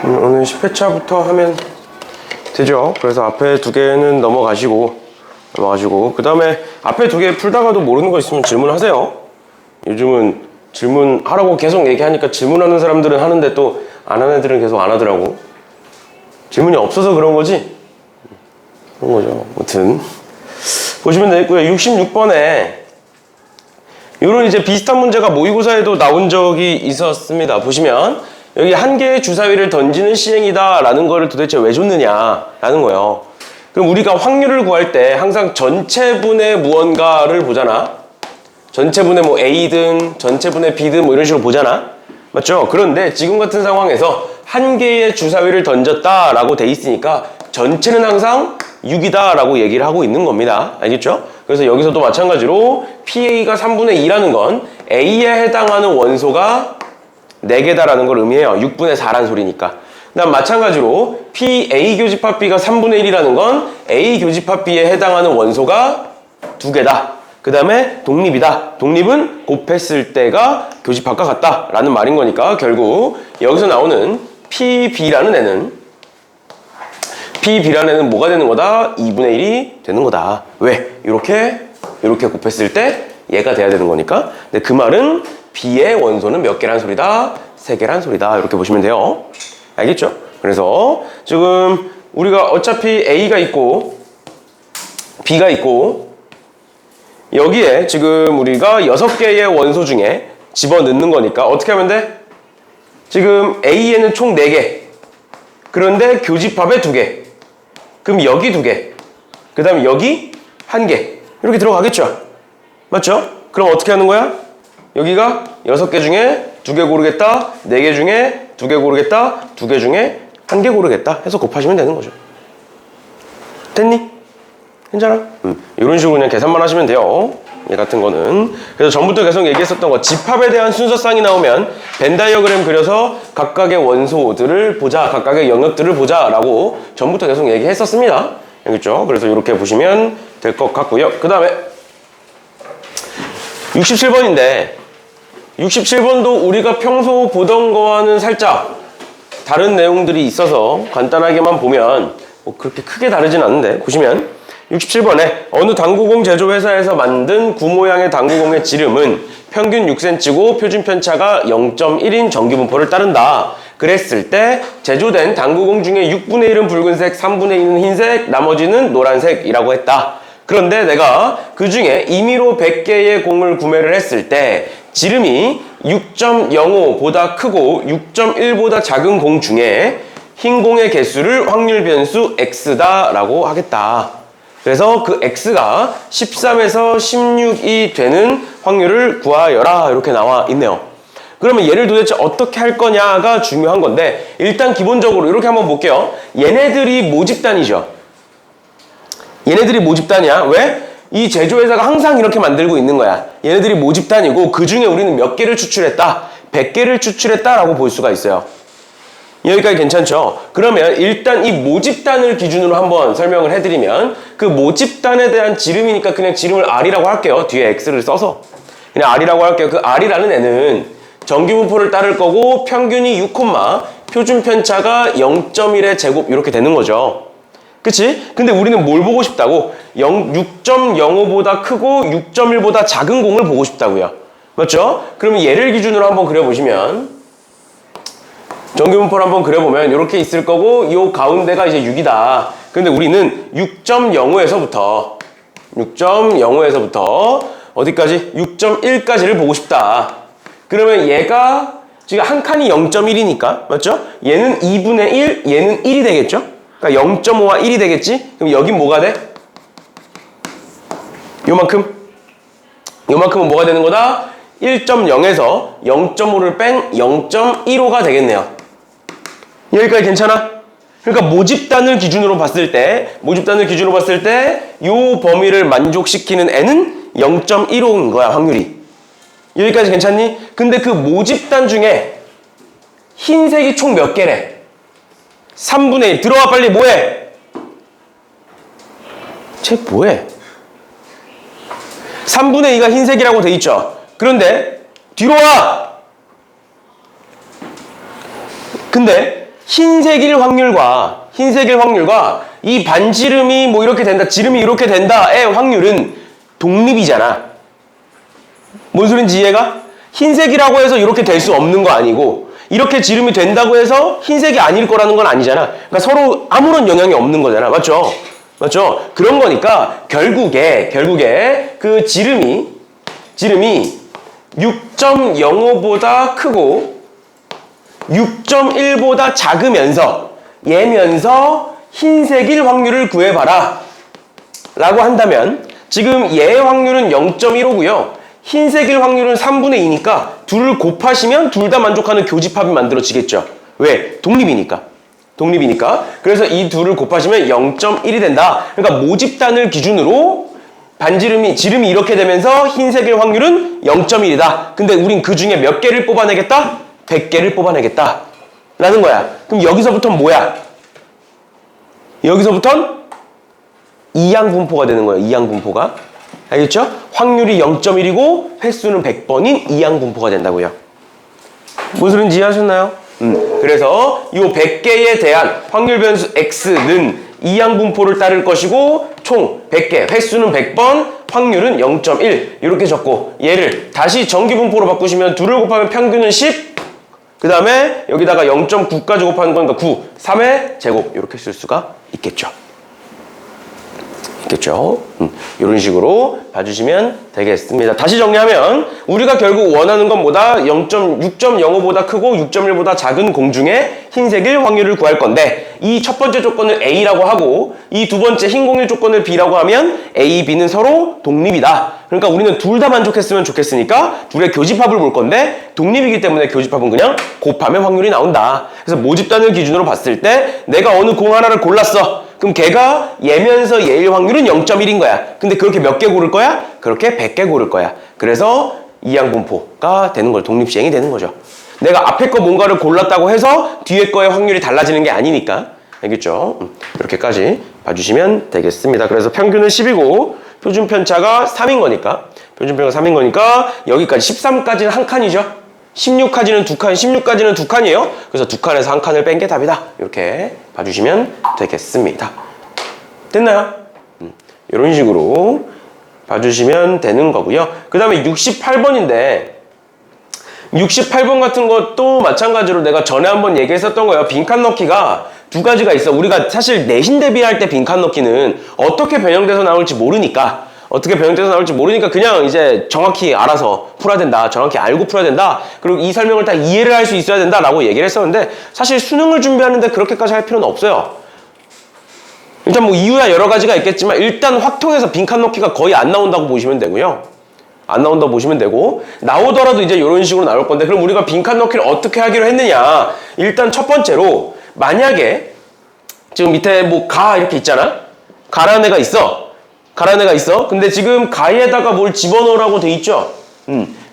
오늘 10회차부터 하면 되죠. 그래서 앞에 두 개는 넘어가시고 그 다음에 앞에 두 개 풀다가도 모르는 거 있으면 질문하세요. 요즘은 질문하라고 계속 얘기하니까 질문하는 사람들은 하는데 또 안 하는 애들은 계속 안 하더라고. 질문이 없어서 그런 거지? 그런 거죠. 아무튼 보시면 되겠고요. 66번에 이런 이제 비슷한 문제가 모의고사에도 나온 적이 있었습니다. 보시면 여기 한 개의 주사위를 던지는 시행이다 라는 거를 도대체 왜 줬느냐 라는 거예요. 그럼 우리가 확률을 구할 때 항상 전체분의 무언가를 보잖아. 전체분의 뭐 A든 전체분의 B든 뭐 이런 식으로 보잖아. 맞죠? 그런데 지금 같은 상황에서 한 개의 주사위를 던졌다 라고 돼 있으니까 전체는 항상 6이다 라고 얘기를 하고 있는 겁니다. 알겠죠? 그래서 여기서도 마찬가지로 PA가 3분의 2라는 건 A에 해당하는 원소가 4개다라는 걸 의미해요. 6분의 4란 소리니까. 그 다음 마찬가지로 PA 교집합 B가 3분의 1이라는 건 A 교집합 B에 해당하는 원소가 2개다. 그 다음에 독립이다. 독립은 곱했을 때가 교집합과 같다라는 말인 거니까 결국 여기서 나오는 PB라는 애는 뭐가 되는 거다? 2분의 1이 되는 거다. 왜? 이렇게 곱했을 때 얘가 돼야 되는 거니까. 근데 그 말은 B의 원소는 몇 개란 소리다? 3개란 소리다. 이렇게 보시면 돼요. 알겠죠? 그래서 지금 우리가 어차피 A가 있고 B가 있고 여기에 지금 우리가 6개의 원소 중에 집어넣는 거니까 어떻게 하면 돼? 지금 A에는 총 4개. 그런데 교집합에 2개. 그럼 여기 2개. 그 다음에 여기 1개. 이렇게 들어가겠죠? 맞죠? 그럼 어떻게 하는 거야? 여기가 6개 중에 2개 고르겠다. 4개 중에 2개 고르겠다. 2개 중에 1개 고르겠다. 해서 곱하시면 되는 거죠. 됐니? 괜찮아? 이런 식으로 그냥 계산만 하시면 돼요. 얘 같은 거는. 그래서 전부터 계속 얘기했었던 거, 집합에 대한 순서쌍이 나오면 벤 다이어그램 그려서 각각의 원소들을 보자, 각각의 영역들을 보자 라고 전부터 계속 얘기했었습니다. 알겠죠? 그래서 이렇게 보시면 될 것 같고요. 그 다음에 67번인데 67번도 우리가 평소 보던 거와는 살짝 다른 내용들이 있어서 간단하게만 보면 뭐 그렇게 크게 다르진 않은데 보시면 67번에 어느 당구공 제조회사에서 만든 구 모양의 당구공의 지름은 평균 6cm고 표준 편차가 0.1인 정기분포를 따른다. 그랬을 때 제조된 당구공 중에 6분의 1은 붉은색, 3분의 2는 흰색, 나머지는 노란색이라고 했다. 그런데 내가 그 중에 임의로 100개의 공을 구매를 했을 때 지름이 6.05보다 크고 6.1보다 작은 공 중에 흰 공의 개수를 확률 변수 X다 라고 하겠다. 그래서 그 X가 13에서 16이 되는 확률을 구하여라 이렇게 나와 있네요. 그러면 얘를 도대체 어떻게 할 거냐가 중요한 건데 일단 기본적으로 이렇게 한번 볼게요. 얘네들이 모집단이죠. 얘네들이 모집단이야. 왜? 이 제조회사가 항상 이렇게 만들고 있는 거야. 얘네들이 모집단이고 그 중에 우리는 몇 개를 추출했다? 100개를 추출했다라고 볼 수가 있어요. 여기까지 괜찮죠? 그러면 일단 이 모집단을 기준으로 한번 설명을 해드리면 그 모집단에 대한 지름이니까 그냥 지름을 R이라고 할게요. 뒤에 X를 써서 그냥 R이라고 할게요. 그 R이라는 애는 정기분포를 따를 거고 평균이 6, 표준 편차가 0.1의 제곱 이렇게 되는 거죠. 그치? 근데 우리는 뭘 보고 싶다고? 6.05보다 크고 6.1보다 작은 공을 보고 싶다고요. 맞죠? 그러면 얘를 기준으로 한번 그려보시면 정기분포를 한번 그려보면 이렇게 있을 거고 이 가운데가 이제 6이다. 근데 우리는 6.05에서부터 어디까지? 6.1까지를 보고 싶다. 그러면 얘가 지금 한 칸이 0.1이니까 맞죠? 얘는 2분의 1, 얘는 1이 되겠죠? 그러니까 0.5와 1이 되겠지? 그럼 여긴 뭐가 돼? 요만큼은 뭐가 되는 거다? 1.0에서 0.5를 뺀 0.15가 되겠네요. 여기까지 괜찮아? 그러니까 모집단을 기준으로 봤을 때 요 범위를 만족시키는 애는 0.15인 거야, 확률이. 여기까지 괜찮니? 근데 그 모집단 중에 흰색이 총 몇 개래? 3분의 1. 들어와 빨리 뭐해? 쟤 뭐해? 3분의 2가 흰색이라고 돼 있죠? 그런데 뒤로 와! 근데 흰색일 확률과 이 반지름이 뭐 이렇게 된다, 지름이 이렇게 된다의 확률은 독립이잖아. 뭔 소린지 이해가? 흰색이라고 해서 이렇게 될 수 없는 거 아니고 이렇게 지름이 된다고 해서 흰색이 아닐 거라는 건 아니잖아. 그러니까 서로 아무런 영향이 없는 거잖아. 맞죠? 맞죠? 그런 거니까 결국에 그 지름이 6.05보다 크고 6.1보다 작으면서 얘면서 흰색일 확률을 구해봐라 라고 한다면 지금 얘의 확률은 0.15고요. 흰색일 확률은 3분의 2니까 둘을 곱하시면 둘 다 만족하는 교집합이 만들어지겠죠. 왜? 독립이니까. 그래서 이 둘을 곱하시면 0.1이 된다. 그러니까 모집단을 기준으로 지름이 이렇게 되면서 흰색일 확률은 0.1이다. 근데 우린 그 중에 몇 개를 뽑아내겠다? 100개를 뽑아내겠다. 라는 거야. 그럼 여기서부터는 뭐야? 여기서부터는 이항분포가 되는 거예요. 이항분포가. 알겠죠? 확률이 0.1이고 횟수는 100번인 이항분포가 된다고요. 무슨 소리인지 이해하셨나요? 그래서 이 100개에 대한 확률 변수 x는 이항분포를 따를 것이고 총 100개, 횟수는 100번, 확률은 0.1 이렇게 적고 얘를 다시 정기분포로 바꾸시면 2를 곱하면 평균은 10, 그 다음에 여기다가 0.9까지 곱하는 거니까 9, 3의 제곱 이렇게 쓸 수가 있겠죠. 이런 식으로 봐주시면 되겠습니다. 다시 정리하면 우리가 결국 원하는 건 뭐다? 6.05보다 크고 6.1보다 작은 공중의 흰색일 확률을 구할 건데 이 첫 번째 조건을 A라고 하고 이 두 번째 흰 공일 조건을 B라고 하면 A, B는 서로 독립이다. 그러니까 우리는 둘 다 만족했으면 좋겠으니까 둘의 교집합을 볼 건데 독립이기 때문에 교집합은 그냥 곱하면 확률이 나온다. 그래서 모집단을 기준으로 봤을 때 내가 어느 공 하나를 골랐어. 그럼 걔가 얘면서 얘일 확률은 0.1인 거야. 근데 그렇게 몇 개 고를 거야? 그렇게 100개 고를 거야. 그래서 이항분포가 되는 걸 독립시행이 되는 거죠. 내가 앞에 거 뭔가를 골랐다고 해서 뒤에 거의 확률이 달라지는 게 아니니까. 알겠죠? 이렇게까지 봐주시면 되겠습니다. 그래서 평균은 10이고 표준 편차가 3인 거니까 여기까지 13까지는 한 칸이죠. 16까지는 두 칸, 16까지는 두 칸이에요. 그래서 두 칸에서 한 칸을 뺀 게 답이다. 이렇게 봐주시면 되겠습니다. 됐나요? 이런 식으로 봐주시면 되는 거고요. 그 다음에 68번인데 68번 같은 것도 마찬가지로 내가 전에 한번 얘기했었던 거예요. 빈칸 넣기가 두 가지가 있어. 우리가 사실 내신 대비할 때 빈칸 넣기는 어떻게 변형돼서 나올지 모르니까 그냥 이제 정확히 알아서 풀어야 된다. 정확히 알고 풀어야 된다. 그리고 이 설명을 다 이해를 할 수 있어야 된다라고 얘기를 했었는데 사실 수능을 준비하는데 그렇게까지 할 필요는 없어요. 일단 뭐 이유야 여러 가지가 있겠지만 일단 확통해서 빈칸 넣기가 거의 안 나온다고 보시면 되고요. 나오더라도 이제 이런 식으로 나올 건데 그럼 우리가 빈칸 넣기를 어떻게 하기로 했느냐. 일단 첫 번째로 만약에 지금 밑에 뭐 가 이렇게 있잖아. 가라는 애가 있어. 근데 지금 가에다가 뭘 집어넣으라고 돼 있죠?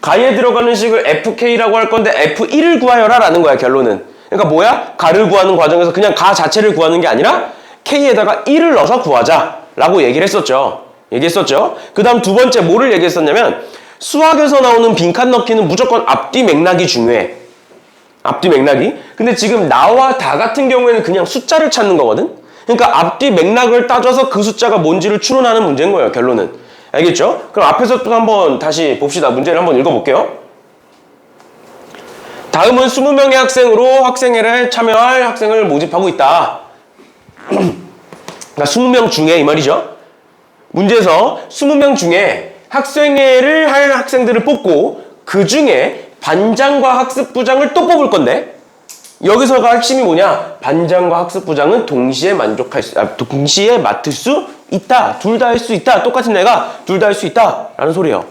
가에 들어가는 식을 FK라고 할 건데 F1을 구하여라 라는 거야, 결론은. 그러니까 뭐야? 가를 구하는 과정에서 그냥 가 자체를 구하는 게 아니라 K에다가 1을 넣어서 구하자 라고 얘기를 했었죠. 그 다음 두 번째 뭐를 얘기했었냐면 수학에서 나오는 빈칸 넣기는 무조건 앞뒤 맥락이 중요해. 근데 지금 나와 다 같은 경우에는 그냥 숫자를 찾는 거거든? 그러니까 앞뒤 맥락을 따져서 그 숫자가 뭔지를 추론하는 문제인 거예요, 결론은. 알겠죠? 그럼 앞에서 또 한번 다시 봅시다. 문제를 한번 읽어볼게요. 다음은 20명의 학생으로 학생회를 참여할 학생을 모집하고 있다. 그러니까 20명 중에 이 말이죠. 문제에서 20명 중에 학생회를 할 학생들을 뽑고 그 중에 반장과 학습부장을 또 뽑을 건데 여기서가 핵심이 뭐냐? 반장과 학습부장은 동시에 동시에 맡을 수 있다. 둘 다 할 수 있다. 똑같은 애가 둘 다 할 수 있다. 라는 소리예요.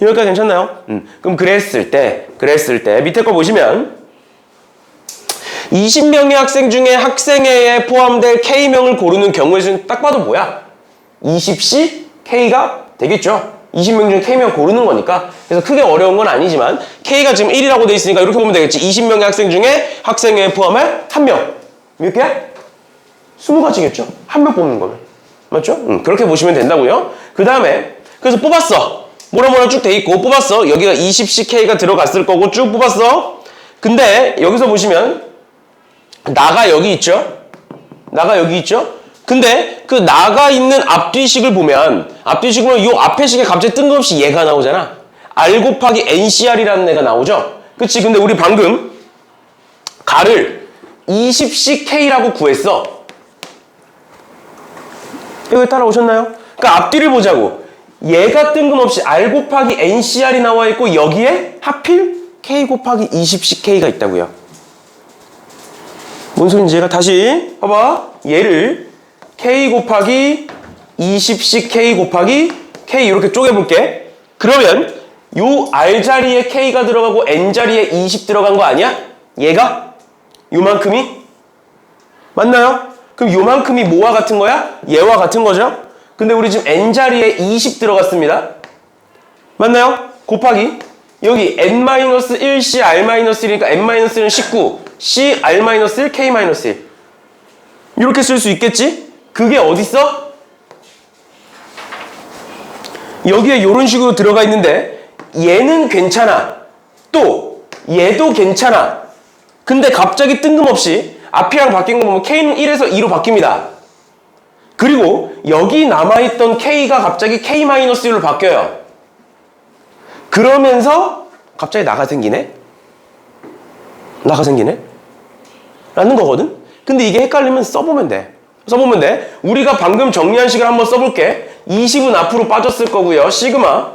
여기까지 괜찮나요? 그럼 그랬을 때 밑에 거 보시면 20명의 학생 중에 학생회에 포함될 K명을 고르는 경우의 수는 딱 봐도 뭐야? 20시 K가 되겠죠. 20명 중에 K명 고르는 거니까. 그래서 크게 어려운 건 아니지만 K가 지금 1이라고 돼 있으니까 이렇게 보면 되겠지. 20명의 학생 중에 학생회에 포함할 1명. 몇 개야? 20가지겠죠. 1명 뽑는 거면. 맞죠? 그렇게 보시면 된다고요. 그 다음에 그래서 뽑았어. 뭐라 쭉 돼 있고 뽑았어. 여기가 20시 K가 들어갔을 거고 쭉 뽑았어. 근데 여기서 보시면 나가 여기 있죠? 나가 여기 있죠? 근데 그 나가 있는 앞뒤식을 보면 이 앞에 식에 갑자기 뜬금없이 얘가 나오잖아. R 곱하기 NCR이라는 애가 나오죠? 그치? 근데 우리 방금 가를 20씩 K라고 구했어. 여기 따라오셨나요? 그러니까 앞뒤를 보자고. 얘가 뜬금없이 R 곱하기 NCR이 나와 있고 여기에 하필 K 곱하기 20씩 K가 있다고요. 뭔 소린지 얘가 다시 봐봐. 얘를 K 곱하기 20씩 K 곱하기 K 이렇게 쪼개볼게. 그러면 요 R 자리에 K가 들어가고 N 자리에 20 들어간 거 아니야? 얘가? 요만큼이? 맞나요? 그럼 요만큼이 뭐와 같은 거야? 얘와 같은 거죠? 근데 우리 지금 N 자리에 20 들어갔습니다. 맞나요? 곱하기 여기 N-1C R-1이니까 N-1은 19 C R-1 K-1 이렇게 쓸 수 있겠지? 그게 어딨어? 여기에 이런 식으로 들어가 있는데 얘는 괜찮아. 또 얘도 괜찮아. 근데 갑자기 뜬금없이 앞이랑 바뀐 거 보면 K는 1에서 2로 바뀝니다. 그리고 여기 남아있던 K가 갑자기 K-1로 바뀌어요. 그러면서 갑자기 나가 생기네? 라는 거거든? 근데 이게 헷갈리면 써보면 돼. 우리가 방금 정리한 식을 한번 써볼게. 20은 앞으로 빠졌을 거고요. 시그마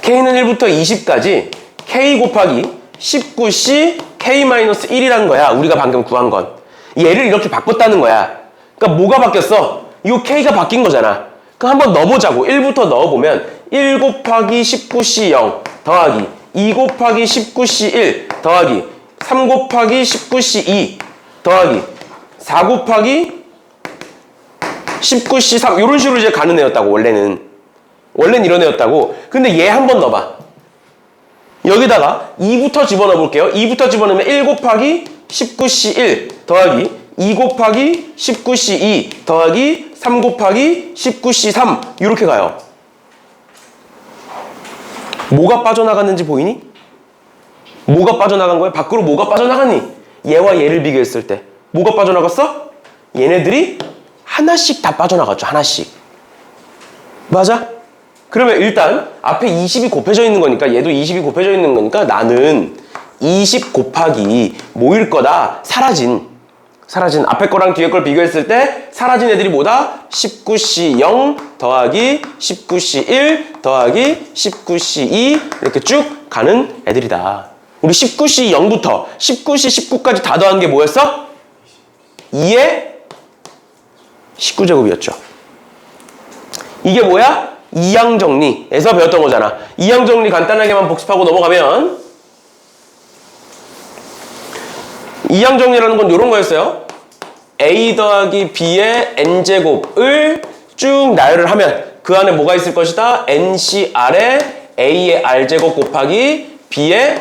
K는 1부터 20까지 K 곱하기 19C K-1이라는 거야. 우리가 방금 구한 건. 얘를 이렇게 바꿨다는 거야. 그러니까 뭐가 바뀌었어? 이 K가 바뀐 거잖아. 그럼 한번 넣어보자고. 1부터 넣어보면 1 곱하기 19C 0 더하기 2 곱하기 19C 1 더하기 3 곱하기 19C 2 더하기 4 곱하기 19C 3 이런 식으로 이제 가는 애였다고. 원래는 이런 애였다고. 근데 얘 한번 넣어봐. 여기다가 2부터 집어넣어 볼게요. 2부터 집어넣으면 1 곱하기 19C 1 더하기 2 곱하기 19C 2 더하기 3 곱하기 19C 3 이렇게 가요. 뭐가 빠져나갔는지 보이니? 뭐가 빠져나간 거야? 밖으로 뭐가 빠져나갔니? 얘와 얘를 비교했을 때 뭐가 빠져나갔어? 얘네들이 하나씩 다 빠져나갔죠. 하나씩. 맞아? 그러면 일단 앞에 20이 곱해져 있는 거니까 얘도 20이 곱해져 있는 거니까 나는 20 곱하기 뭐일 거다? 사라진 앞에 거랑 뒤에 걸 비교했을 때 사라진 애들이 뭐다? 19C 0 더하기 19C 1 더하기 19C 2 이렇게 쭉 가는 애들이다. 우리 19C 0부터 19C 19까지 다 더한 게 뭐였어? 2의 19제곱이었죠. 이게 뭐야? 이항정리에서 배웠던 거잖아. 이항정리 간단하게만 복습하고 넘어가면 이항정리라는 건 이런 거였어요. A 더하기 B의 N제곱을 쭉 나열을 하면 그 안에 뭐가 있을 것이다? NCR의 A의 R제곱 곱하기 B의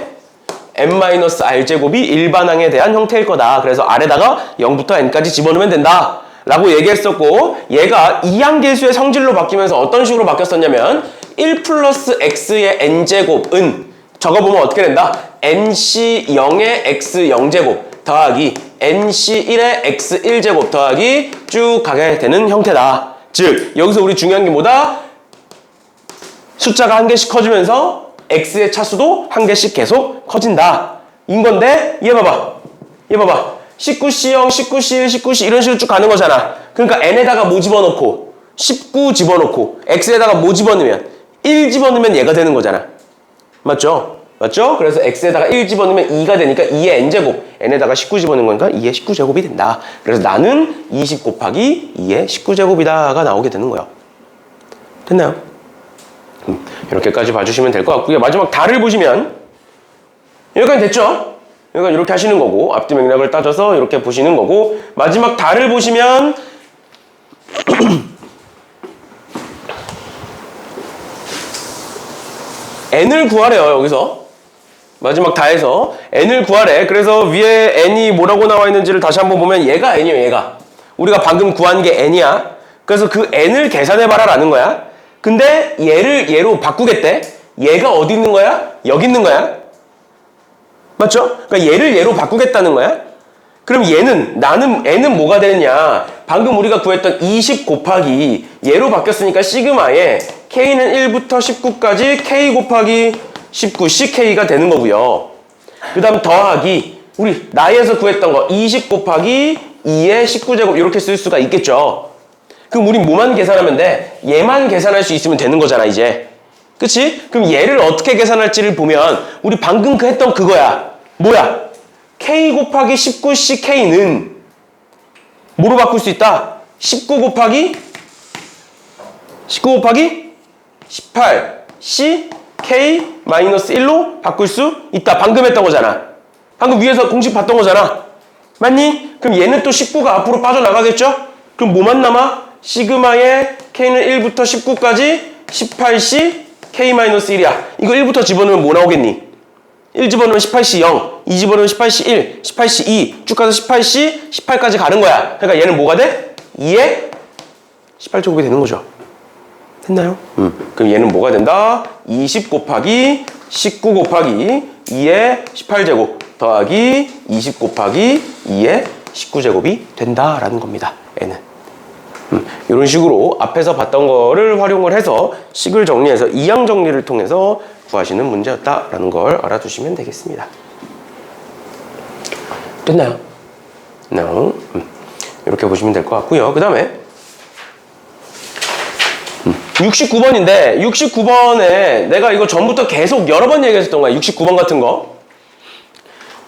N-R제곱이 일반항에 대한 형태일 거다. 그래서 R에다가 0부터 N까지 집어넣으면 된다. 라고 얘기했었고 얘가 이항계수의 성질로 바뀌면서 어떤 식으로 바뀌었었냐면 1 플러스 X의 N제곱은 적어보면 어떻게 된다? NC0의 X0제곱 더하기 NC1의 X1제곱 더하기 쭉 가게 되는 형태다. 즉 여기서 우리 중요한 게 뭐다? 숫자가 한 개씩 커지면서 X의 차수도 한 개씩 계속 커진다. 인 건데 얘 봐봐. 19C0, 19C1, 19C 이런 식으로 쭉 가는 거잖아. 그러니까 N에다가 뭐 집어넣고 19 집어넣고 X에다가 뭐 집어넣으면 1 집어넣으면 얘가 되는 거잖아. 맞죠? 그래서 X에다가 1 집어넣으면 2가 되니까 2의 N제곱 N에다가 19 집어넣은 거니까 2의 19제곱이 된다. 그래서 나는 20 곱하기 2의 19제곱이다가 나오게 되는 거예요. 됐나요? 이렇게까지 봐주시면 될 것 같고요. 마지막 달을 보시면 여기까지 됐죠? 그러니까 이렇게 하시는 거고 앞뒤 맥락을 따져서 이렇게 보시는 거고 마지막 달을 보시면 n을 구하래요. 여기서 마지막 다에서 n을 구하래. 그래서 위에 n이 뭐라고 나와 있는지를 다시 한번 보면 얘가 n이에요. 얘가 우리가 방금 구한 게 n이야. 그래서 그 n을 계산해봐라 라는 거야. 근데 얘를 얘로 바꾸겠대. 얘가 어디 있는 거야? 여기 있는 거야. 맞죠? 그러니까 얘를 얘로 바꾸겠다는 거야. 그럼 n은 뭐가 되느냐? 방금 우리가 구했던 20 곱하기 얘로 바뀌었으니까 시그마에 k는 1부터 19까지 k 곱하기 19 ck가 되는 거고요. 그 다음 더하기 우리 나에서 구했던 거 20 곱하기 2의 19제곱 이렇게 쓸 수가 있겠죠. 그럼 우린 뭐만 계산하면 돼? 얘만 계산할 수 있으면 되는 거잖아 이제. 그치? 그럼 얘를 어떻게 계산할지를 보면 우리 방금 했던 그거야. 뭐야? k 곱하기 19ck는 뭐로 바꿀 수 있다? 19 곱하기 18ck-1로 바꿀 수 있다. 방금 했던 거잖아. 방금 위에서 공식 봤던 거잖아. 맞니? 그럼 얘는 또 19가 앞으로 빠져나가겠죠? 그럼 뭐만 남아? 시그마의 k는 1부터 19까지 18c k-1이야. 이거 1부터 집어넣으면 뭐 나오겠니? 1 집어넣으면 18c 0, 2 집어넣으면 18c 1, 18c 2, 쭉 가서 18c 18까지 가는 거야. 그러니까 얘는 뭐가 돼? 2의 18제곱이 되는 거죠. 됐나요? 그럼 얘는 뭐가 된다? 20 곱하기 19 곱하기 2의 18제곱 더하기 20 곱하기 2의 19제곱이 된다라는 겁니다. 얘는. 이런 식으로 앞에서 봤던 거를 활용을 해서 식을 정리해서 이항 정리를 통해서 구하시는 문제였다라는 걸 알아두시면 되겠습니다. 됐나요? 이렇게 보시면 될 것 같고요. 그 다음에 69번인데 69번에 내가 이거 전부터 계속 여러 번 얘기했었던 거야. 69번 같은 거.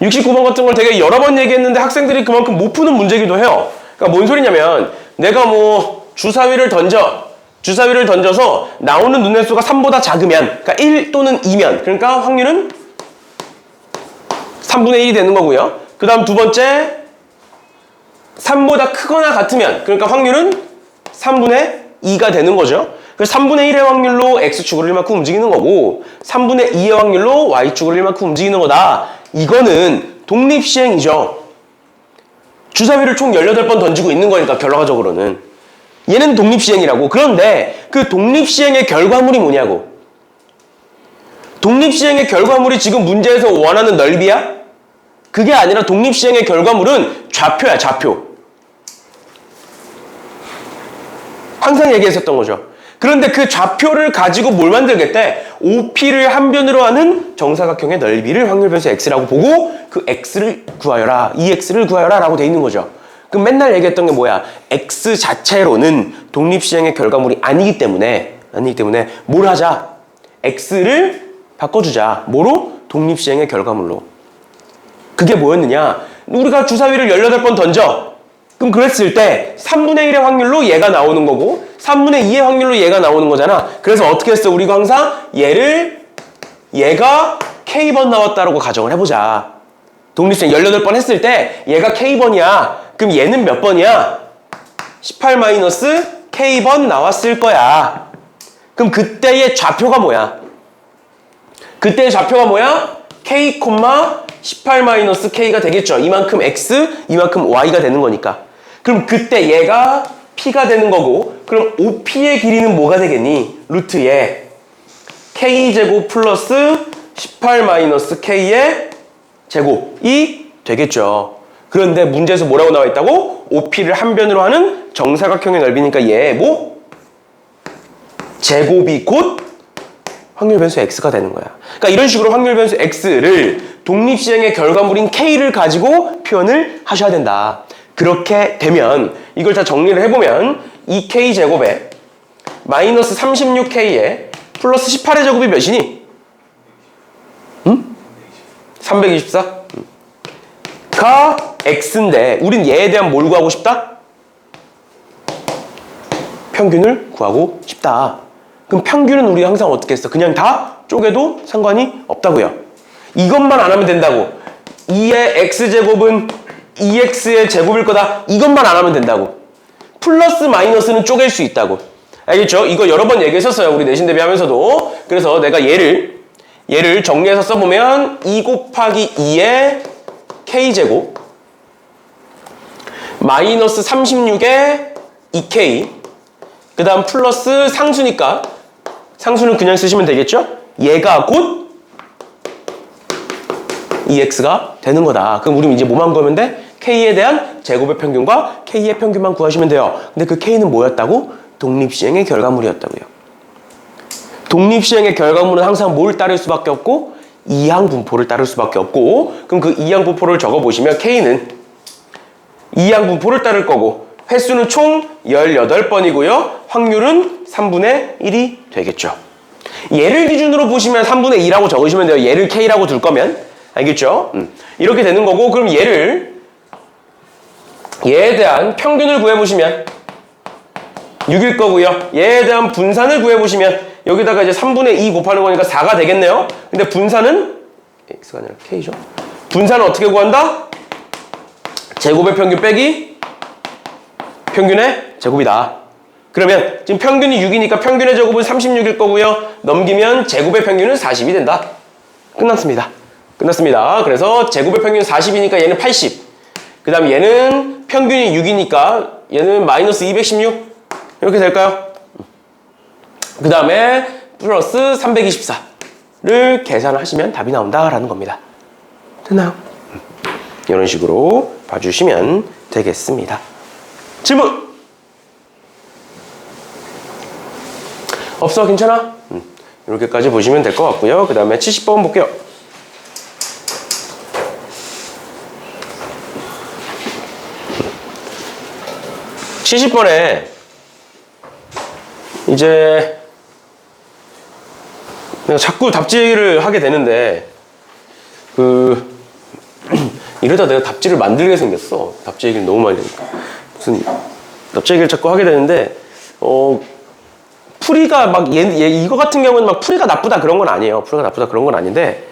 69번 같은 걸 되게 여러 번 얘기했는데 학생들이 그만큼 못 푸는 문제기도 해요. 그러니까 뭔 소리냐면 내가 뭐 주사위를 던져서 나오는 눈의 수가 3보다 작으면 그러니까 1 또는 2면 그러니까 확률은 3분의 1이 되는 거고요. 그 다음 두 번째 3보다 크거나 같으면 그러니까 확률은 3분의 2가 되는 거죠. 그래서 3분의 1의 확률로 X축으로 1만큼 움직이는 거고 3분의 2의 확률로 Y축으로 1만큼 움직이는 거다. 이거는 독립시행이죠. 주사위를 총 18번 던지고 있는 거니까 결과적으로는. 얘는 독립시행이라고. 그런데 그 독립시행의 결과물이 뭐냐고. 독립시행의 결과물이 지금 문제에서 원하는 넓이야? 그게 아니라 독립시행의 결과물은 좌표야, 좌표. 항상 얘기했었던 거죠. 그런데 그 좌표를 가지고 뭘 만들겠대? OP를 한 변으로 하는 정사각형의 넓이를 확률 변수 X라고 보고 그 X를 구하여라, EX를 구하여라 라고 돼 있는 거죠. 그럼 맨날 얘기했던 게 뭐야? X 자체로는 독립시행의 결과물이 아니기 때문에 뭘 하자? X를 바꿔주자. 뭐로? 독립시행의 결과물로. 그게 뭐였느냐? 우리가 주사위를 18번 던져. 그럼 그랬을 때 3분의 1의 확률로 얘가 나오는 거고 3분의 2의 확률로 얘가 나오는 거잖아. 그래서 어떻게 했어? 우리가 항상 얘가 K번 나왔다라고 가정을 해보자. 독립시행 18번 했을 때 얘가 K번이야. 그럼 얘는 몇 번이야? 18-K번 나왔을 거야. 그럼 그때의 좌표가 뭐야? 그때의 좌표가 뭐야? K, 18-K가 되겠죠. 이만큼 X, 이만큼 Y가 되는 거니까. 그럼 그때 얘가 P가 되는 거고 그럼 OP의 길이는 뭐가 되겠니? 루트에 K제곱 플러스 18-K의 제곱이 되겠죠. 그런데 문제에서 뭐라고 나와 있다고? OP를 한 변으로 하는 정사각형의 넓이니까 얘 뭐? 제곱이 곧 확률 변수 X가 되는 거야. 그러니까 이런 식으로 확률 변수 X를 독립시행의 결과물인 K를 가지고 표현을 하셔야 된다. 그렇게 되면 이걸 다 정리를 해보면 2K제곱에 마이너스 36K에 플러스 18의 제곱이 몇이니? 324? 가 X인데 우린 얘에 대한 뭘 구하고 싶다? 평균을 구하고 싶다. 그럼 평균은 우리 항상 어떻게 했어? 그냥 다 쪼개도 상관이 없다고요. 이것만 안 하면 된다고. 2의 X제곱은 2X의 제곱일 거다. 이것만 안 하면 된다고. 플러스 마이너스는 쪼갤 수 있다고. 알겠죠? 이거 여러 번 얘기했었어요. 우리 내신 대비하면서도. 그래서 내가 얘를 정리해서 써보면 2 곱하기 2의 K제곱 마이너스 36의 2K 그 다음 플러스 상수니까 상수는 그냥 쓰시면 되겠죠? 얘가 곧 EX가 되는 거다. 그럼 우리 이제 뭐만 구하면 돼? K에 대한 제곱의 평균과 K의 평균만 구하시면 돼요. 근데 그 K는 뭐였다고? 독립시행의 결과물이었다고요. 독립시행의 결과물은 항상 뭘 따를 수밖에 없고 이항분포를 따를 수밖에 없고, 그럼 그 이항분포를 적어보시면 K는 이항분포를 따를 거고 횟수는 총 18번이고요. 확률은 3분의 1이 되겠죠. 얘를 기준으로 보시면 3분의 2라고 적으시면 돼요. 얘를 K라고 둘 거면. 알겠죠? 이렇게 되는 거고, 그럼 얘에 대한 평균을 구해보시면 6일 거고요. 얘에 대한 분산을 구해보시면 여기다가 이제 3분의 2 곱하는 거니까 4가 되겠네요. 근데 분산은 X가 아니라 K죠. 분산은 어떻게 구한다? 제곱의 평균 빼기 평균의 제곱이다. 그러면 지금 평균이 6이니까 평균의 제곱은 36일 거고요. 넘기면 제곱의 평균은 40이 된다. 끝났습니다. 그래서 제곱의 평균 40이니까 얘는 80. 그 다음에 얘는 평균이 6이니까 얘는 마이너스 216. 이렇게 될까요? 그 다음에 플러스 324를 계산하시면 답이 나온다라는 겁니다. 됐나요? 이런 식으로 봐주시면 되겠습니다. 질문! 없어? 괜찮아? 이렇게까지 보시면 될 것 같고요. 그 다음에 70번 볼게요. (70번에) 이제 내가 자꾸 답지를 하게 되는데 이러다 내가 답지를 만들게 생겼어. 답지 얘기를 너무 많이 하니까. 무슨 답지 얘기를 자꾸 하게 되는데 풀이가 막 이거 같은 경우는 막 풀이가 나쁘다 그런 건 아니에요. 풀이가 나쁘다 그런 건 아닌데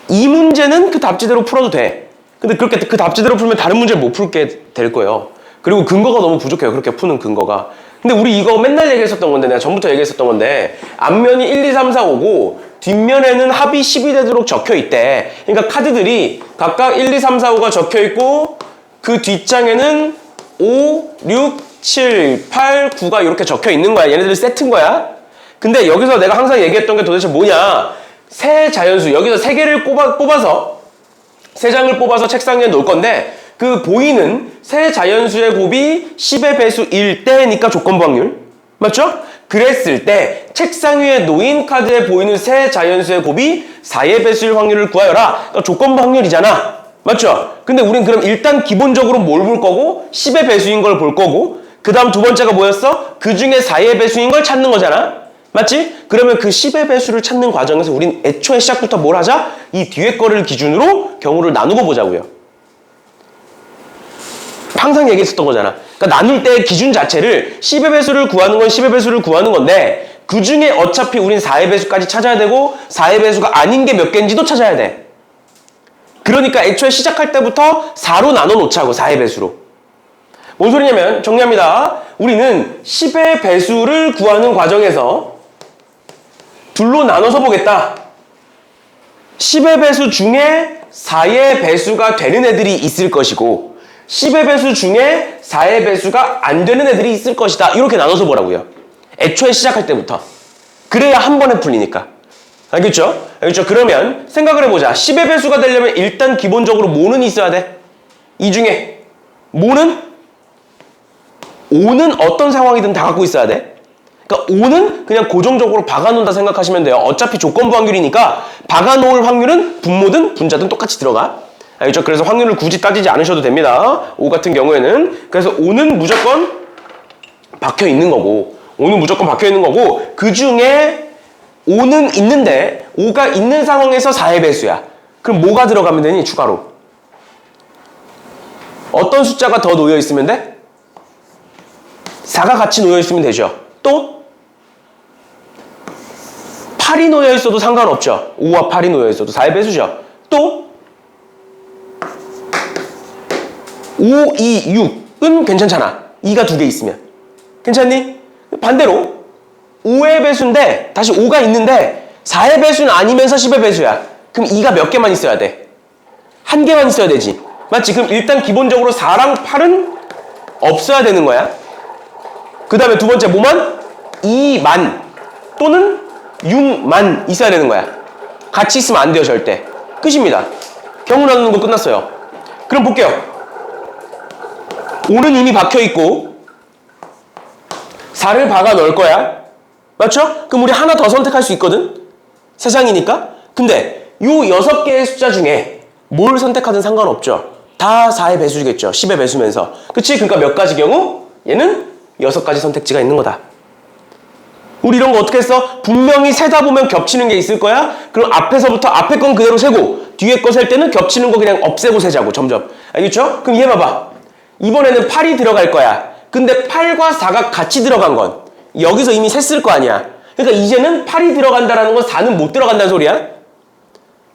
이 문제는 그 답지대로 풀어도 돼. 근데 그렇게 그 답지대로 풀면 다른 문제를 못 풀게 될 거예요. 그리고 근거가 너무 부족해요. 그렇게 푸는 근거가. 근데 우리 이거 맨날 얘기했었던 건데, 내가 전부터 얘기했었던 건데, 앞면이 1, 2, 3, 4, 5고 뒷면에는 합이 10이 되도록 적혀 있대. 그러니까 카드들이 각각 1, 2, 3, 4, 5가 적혀 있고 그 뒷장에는 5, 6, 7, 8, 9가 이렇게 적혀 있는 거야. 얘네들이 세트인 거야. 근데 여기서 내가 항상 얘기했던 게 도대체 뭐냐, 세 자연수, 여기서 세 개를 뽑아서 세 장을 뽑아서 책상 위에 놓을 건데, 그 보이는 세 자연수의 곱이 10의 배수일 때니까 조건부 확률. 맞죠? 그랬을 때 책상 위에 놓인 카드에 보이는 세 자연수의 곱이 4의 배수일 확률을 구하여라. 그러니까 조건부 확률이잖아. 맞죠? 근데 우린 그럼 일단 기본적으로 뭘 볼 거고? 10의 배수인 걸 볼 거고, 그 다음 두 번째가 뭐였어? 그 중에 4의 배수인 걸 찾는 거잖아. 맞지? 그러면 그 10의 배수를 찾는 과정에서 우린 애초에 시작부터 뭘 하자? 이 뒤에 거를 기준으로 경우를 나누고 보자고요. 항상 얘기했었던 거잖아. 그러니까 나눌 때 기준 자체를 10의 배수를 구하는 건 10의 배수를 구하는 건데, 그 중에 어차피 우린 4의 배수까지 찾아야 되고 4의 배수가 아닌 게 몇 개인지도 찾아야 돼. 그러니까 애초에 시작할 때부터 4로 나눠 놓자고. 4의 배수로. 뭔 소리냐면, 정리합니다. 우리는 10의 배수를 구하는 과정에서 둘로 나눠서 보겠다. 10의 배수 중에 4의 배수가 되는 애들이 있을 것이고 10의 배수 중에 4의 배수가 안 되는 애들이 있을 것이다. 이렇게 나눠서 보라고요. 애초에 시작할 때부터. 그래야 한 번에 풀리니까. 알겠죠? 알겠죠? 그러면 생각을 해보자. 10의 배수가 되려면 일단 기본적으로 뭐는 있어야 돼? 이 중에 뭐는? 5는 어떤 상황이든 다 갖고 있어야 돼. 그러니까 5는 그냥 고정적으로 박아놓는다 생각하시면 돼요. 어차피 조건부 확률이니까 박아놓을 확률은 분모든 분자든 똑같이 들어가. 알겠죠? 그래서 확률을 굳이 따지지 않으셔도 됩니다. 5 같은 경우에는. 그래서 5는 무조건 박혀 있는 거고, 5는 무조건 박혀 있는 거고, 그 중에 5는 있는데 5가 있는 상황에서 4의 배수야. 그럼 뭐가 들어가면 되니? 추가로. 어떤 숫자가 더 놓여 있으면 돼? 4가 같이 놓여 있으면 되죠. 또 8이 놓여 있어도 상관없죠. 5와 8이 놓여 있어도 4의 배수죠. 또 5, 2, 6은 괜찮잖아. 2가 2개 있으면. 괜찮니? 반대로 5의 배수인데 다시 5가 있는데 4의 배수는 아니면서 10의 배수야. 그럼 2가 몇 개만 있어야 돼? 한 개만 있어야 되지. 맞지? 그럼 일단 기본적으로 4랑 8은 없어야 되는 거야. 그 다음에 두 번째 뭐만? 2만 또는 6만 있어야 되는 거야. 같이 있으면 안 돼요. 절대. 끝입니다. 경우 나누는 거 끝났어요. 그럼 볼게요. 5는 이미 박혀있고 4를 박아 넣을 거야. 맞죠? 그럼 우리 하나 더 선택할 수 있거든? 3장이니까. 근데 요 6개의 숫자 중에 뭘 선택하든 상관없죠. 다 4의 배수겠죠. 10의 배수면서. 그치? 그러니까 몇 가지 경우? 얘는 6가지 선택지가 있는 거다. 우리 이런 거 어떻게 했어? 분명히 세다 보면 겹치는 게 있을 거야? 그럼 앞에서부터 앞에 건 그대로 세고 뒤에 거 셀 때는 겹치는 거 그냥 없애고 세자고 점점. 알겠죠? 그럼 얘 봐봐. 이번에는 8이 들어갈 거야. 근데 8과 4가 같이 들어간 건 여기서 이미 셌을 거 아니야. 그러니까 이제는 8이 들어간다라는 건 4는 못 들어간다는 소리야.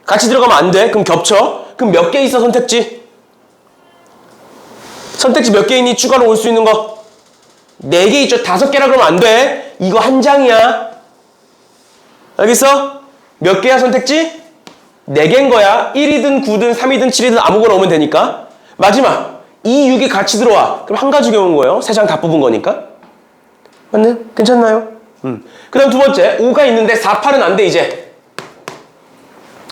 같이 들어가면 안 돼. 그럼 겹쳐. 그럼 몇 개 있어 선택지? 선택지 몇 개 있니? 추가로 올 수 있는 거? 4개 있죠. 5개라 그러면 안 돼. 이거 한 장이야. 알겠어? 몇 개야 선택지? 4개인 거야. 1이든 9든 3이든 7이든 아무거나 오면 되니까. 마지막 2, 6이 같이 들어와. 그럼 한 가지 경우인 거예요. 3장 다 뽑은 거니까. 맞네? 괜찮나요? 그 다음 두 번째 5가 있는데 4, 8은 안 돼 이제.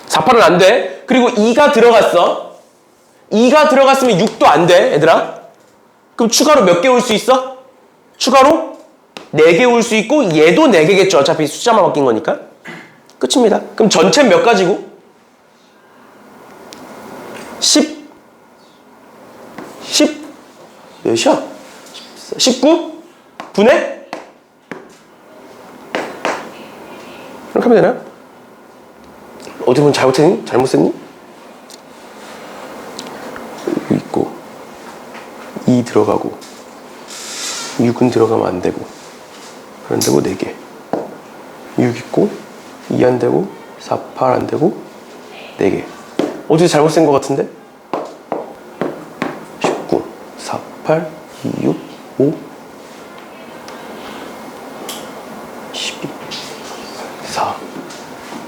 4, 8은 안 돼. 그리고 2가 들어갔어. 2가 들어갔으면 6도 안 돼 얘들아. 그럼 추가로 몇 개 올 수 있어? 추가로 4개 올 수 있고 얘도 4개겠죠. 어차피 숫자만 바뀐 거니까. 끝입니다. 그럼 전체 몇 가지고? 10 몇이야? 19? 분의? 이렇게 하면 되나요? 어디 보면 잘못했니? 잘못 썼니? 여기 있고 2 들어가고 6은 들어가면 안 되고 안 되고 4개 6 있고 2 안 되고 4, 8 안 되고 4개 어디서 잘못 쓴 것 같은데? 19, 4, 8, 2, 6, 5 12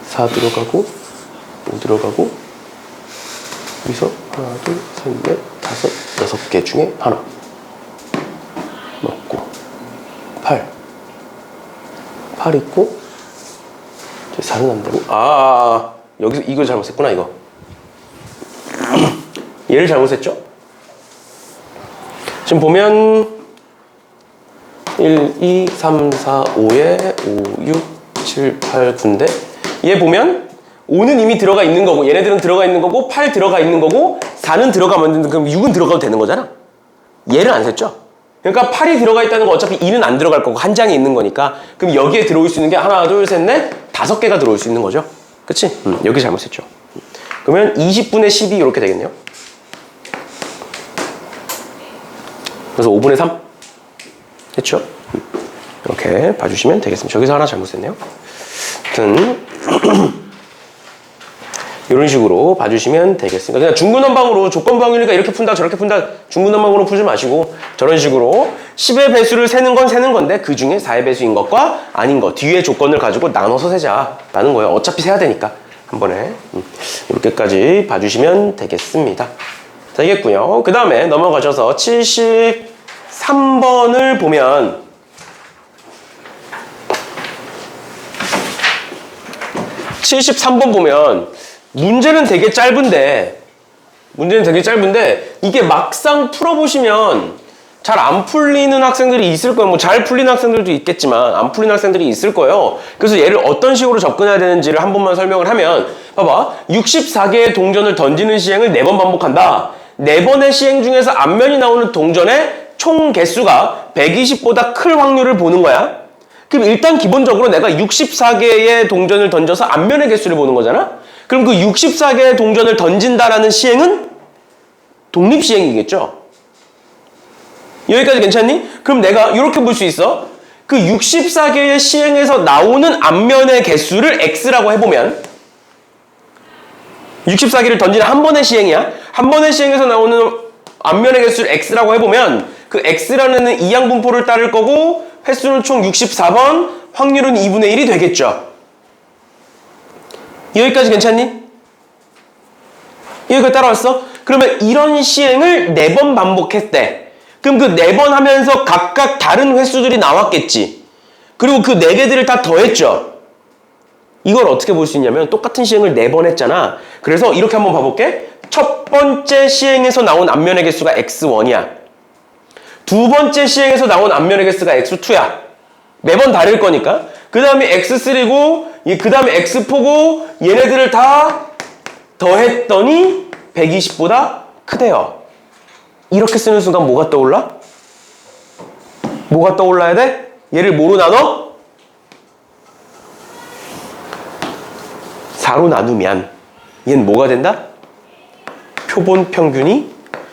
4 들어가고 5 들어가고 여기서 하나, 둘, 셋, 넷, 다섯, 6개 중에 하나 넣고 8 있고 4는 안 되고 여기서 이걸 잘못했구나 이거 얘를 잘못했죠? 지금 보면 1, 2, 3, 4, 5에 5, 6, 7, 8, 9인데 얘 보면 5는 이미 들어가 있는 거고 얘네들은 들어가 있는 거고 8 들어가 있는 거고 4는 들어가면 안 되는데 그럼 6은 들어가도 되는 거잖아. 얘를 안 셌죠? 그러니까 8이 들어가 있다는 거 어차피 2는 안 들어갈 거고 한 장이 있는 거니까 그럼 여기에 들어올 수 있는 게 하나, 둘, 셋, 넷, 5개가 들어올 수 있는 거죠. 그치? 여기 잘못했죠. 그러면 20분의 12 이렇게 되겠네요. 그래서 5분의 3 됐죠? 이렇게 봐주시면 되겠습니다. 저기서 하나 잘못했네요. 아무튼 이런 식으로 봐주시면 되겠습니다. 그냥 중구난방으로 조건부확률이니까 이렇게 푼다 저렇게 푼다 중구난방으로 풀지 마시고 저런 식으로 10의 배수를 세는 건 세는 건데 그 중에 4의 배수인 것과 아닌 것 뒤에 조건을 가지고 나눠서 세자라는 거예요. 어차피 세야 되니까 한 번에 이렇게까지 봐주시면 되겠습니다. 되겠고요. 그 다음에 넘어가셔서 73번을 보면 73번 보면 문제는 되게 짧은데 이게 막상 풀어보시면 잘 안 풀리는 학생들이 있을 거예요. 뭐 잘 풀리는 학생들도 있겠지만 안 풀리는 학생들이 있을 거예요. 그래서 얘를 어떤 식으로 접근해야 되는지를 한 번만 설명을 하면 봐봐 64개의 동전을 던지는 시행을 4번 반복한다. 4번의 시행 중에서 앞면이 나오는 동전의 총 개수가 120보다 클 확률을 보는 거야. 그럼 일단 기본적으로 내가 64개의 동전을 던져서 앞면의 개수를 보는 거잖아? 그럼 그 64개의 동전을 던진다라는 시행은 독립시행이겠죠? 여기까지 괜찮니? 그럼 내가 이렇게 볼 수 있어. 그 64개의 시행에서 나오는 앞면의 개수를 X라고 해보면 64개를 던지는 한 번의 시행이야. 한 번의 시행에서 나오는 앞면의 개수를 X라고 해보면 그 X라는 이항분포를 따를 거고 횟수는 총 64번, 확률은 2분의 1이 되겠죠. 여기까지 괜찮니? 여기까지 따라왔어? 그러면 이런 시행을 4번 반복했대. 그럼 그 4번 하면서 각각 다른 횟수들이 나왔겠지. 그리고 그 4개들을 다 더했죠. 이걸 어떻게 볼 수 있냐면 똑같은 시행을 4번 했잖아. 그래서 이렇게 한번 봐볼게. 첫 번째 시행에서 나온 앞면의 개수가 x1이야. 두 번째 시행에서 나온 앞면의 개수가 x2야. 매번 다를 거니까. 그 다음에 x3고 그 다음에 x4고 얘네들을 다 더했더니 120보다 크대요. 이렇게 쓰는 순간 뭐가 떠올라? 뭐가 떠올라야 돼? 얘를 뭐로 나눠? 4로 나누면 얘는 뭐가 된다? 표본 평균이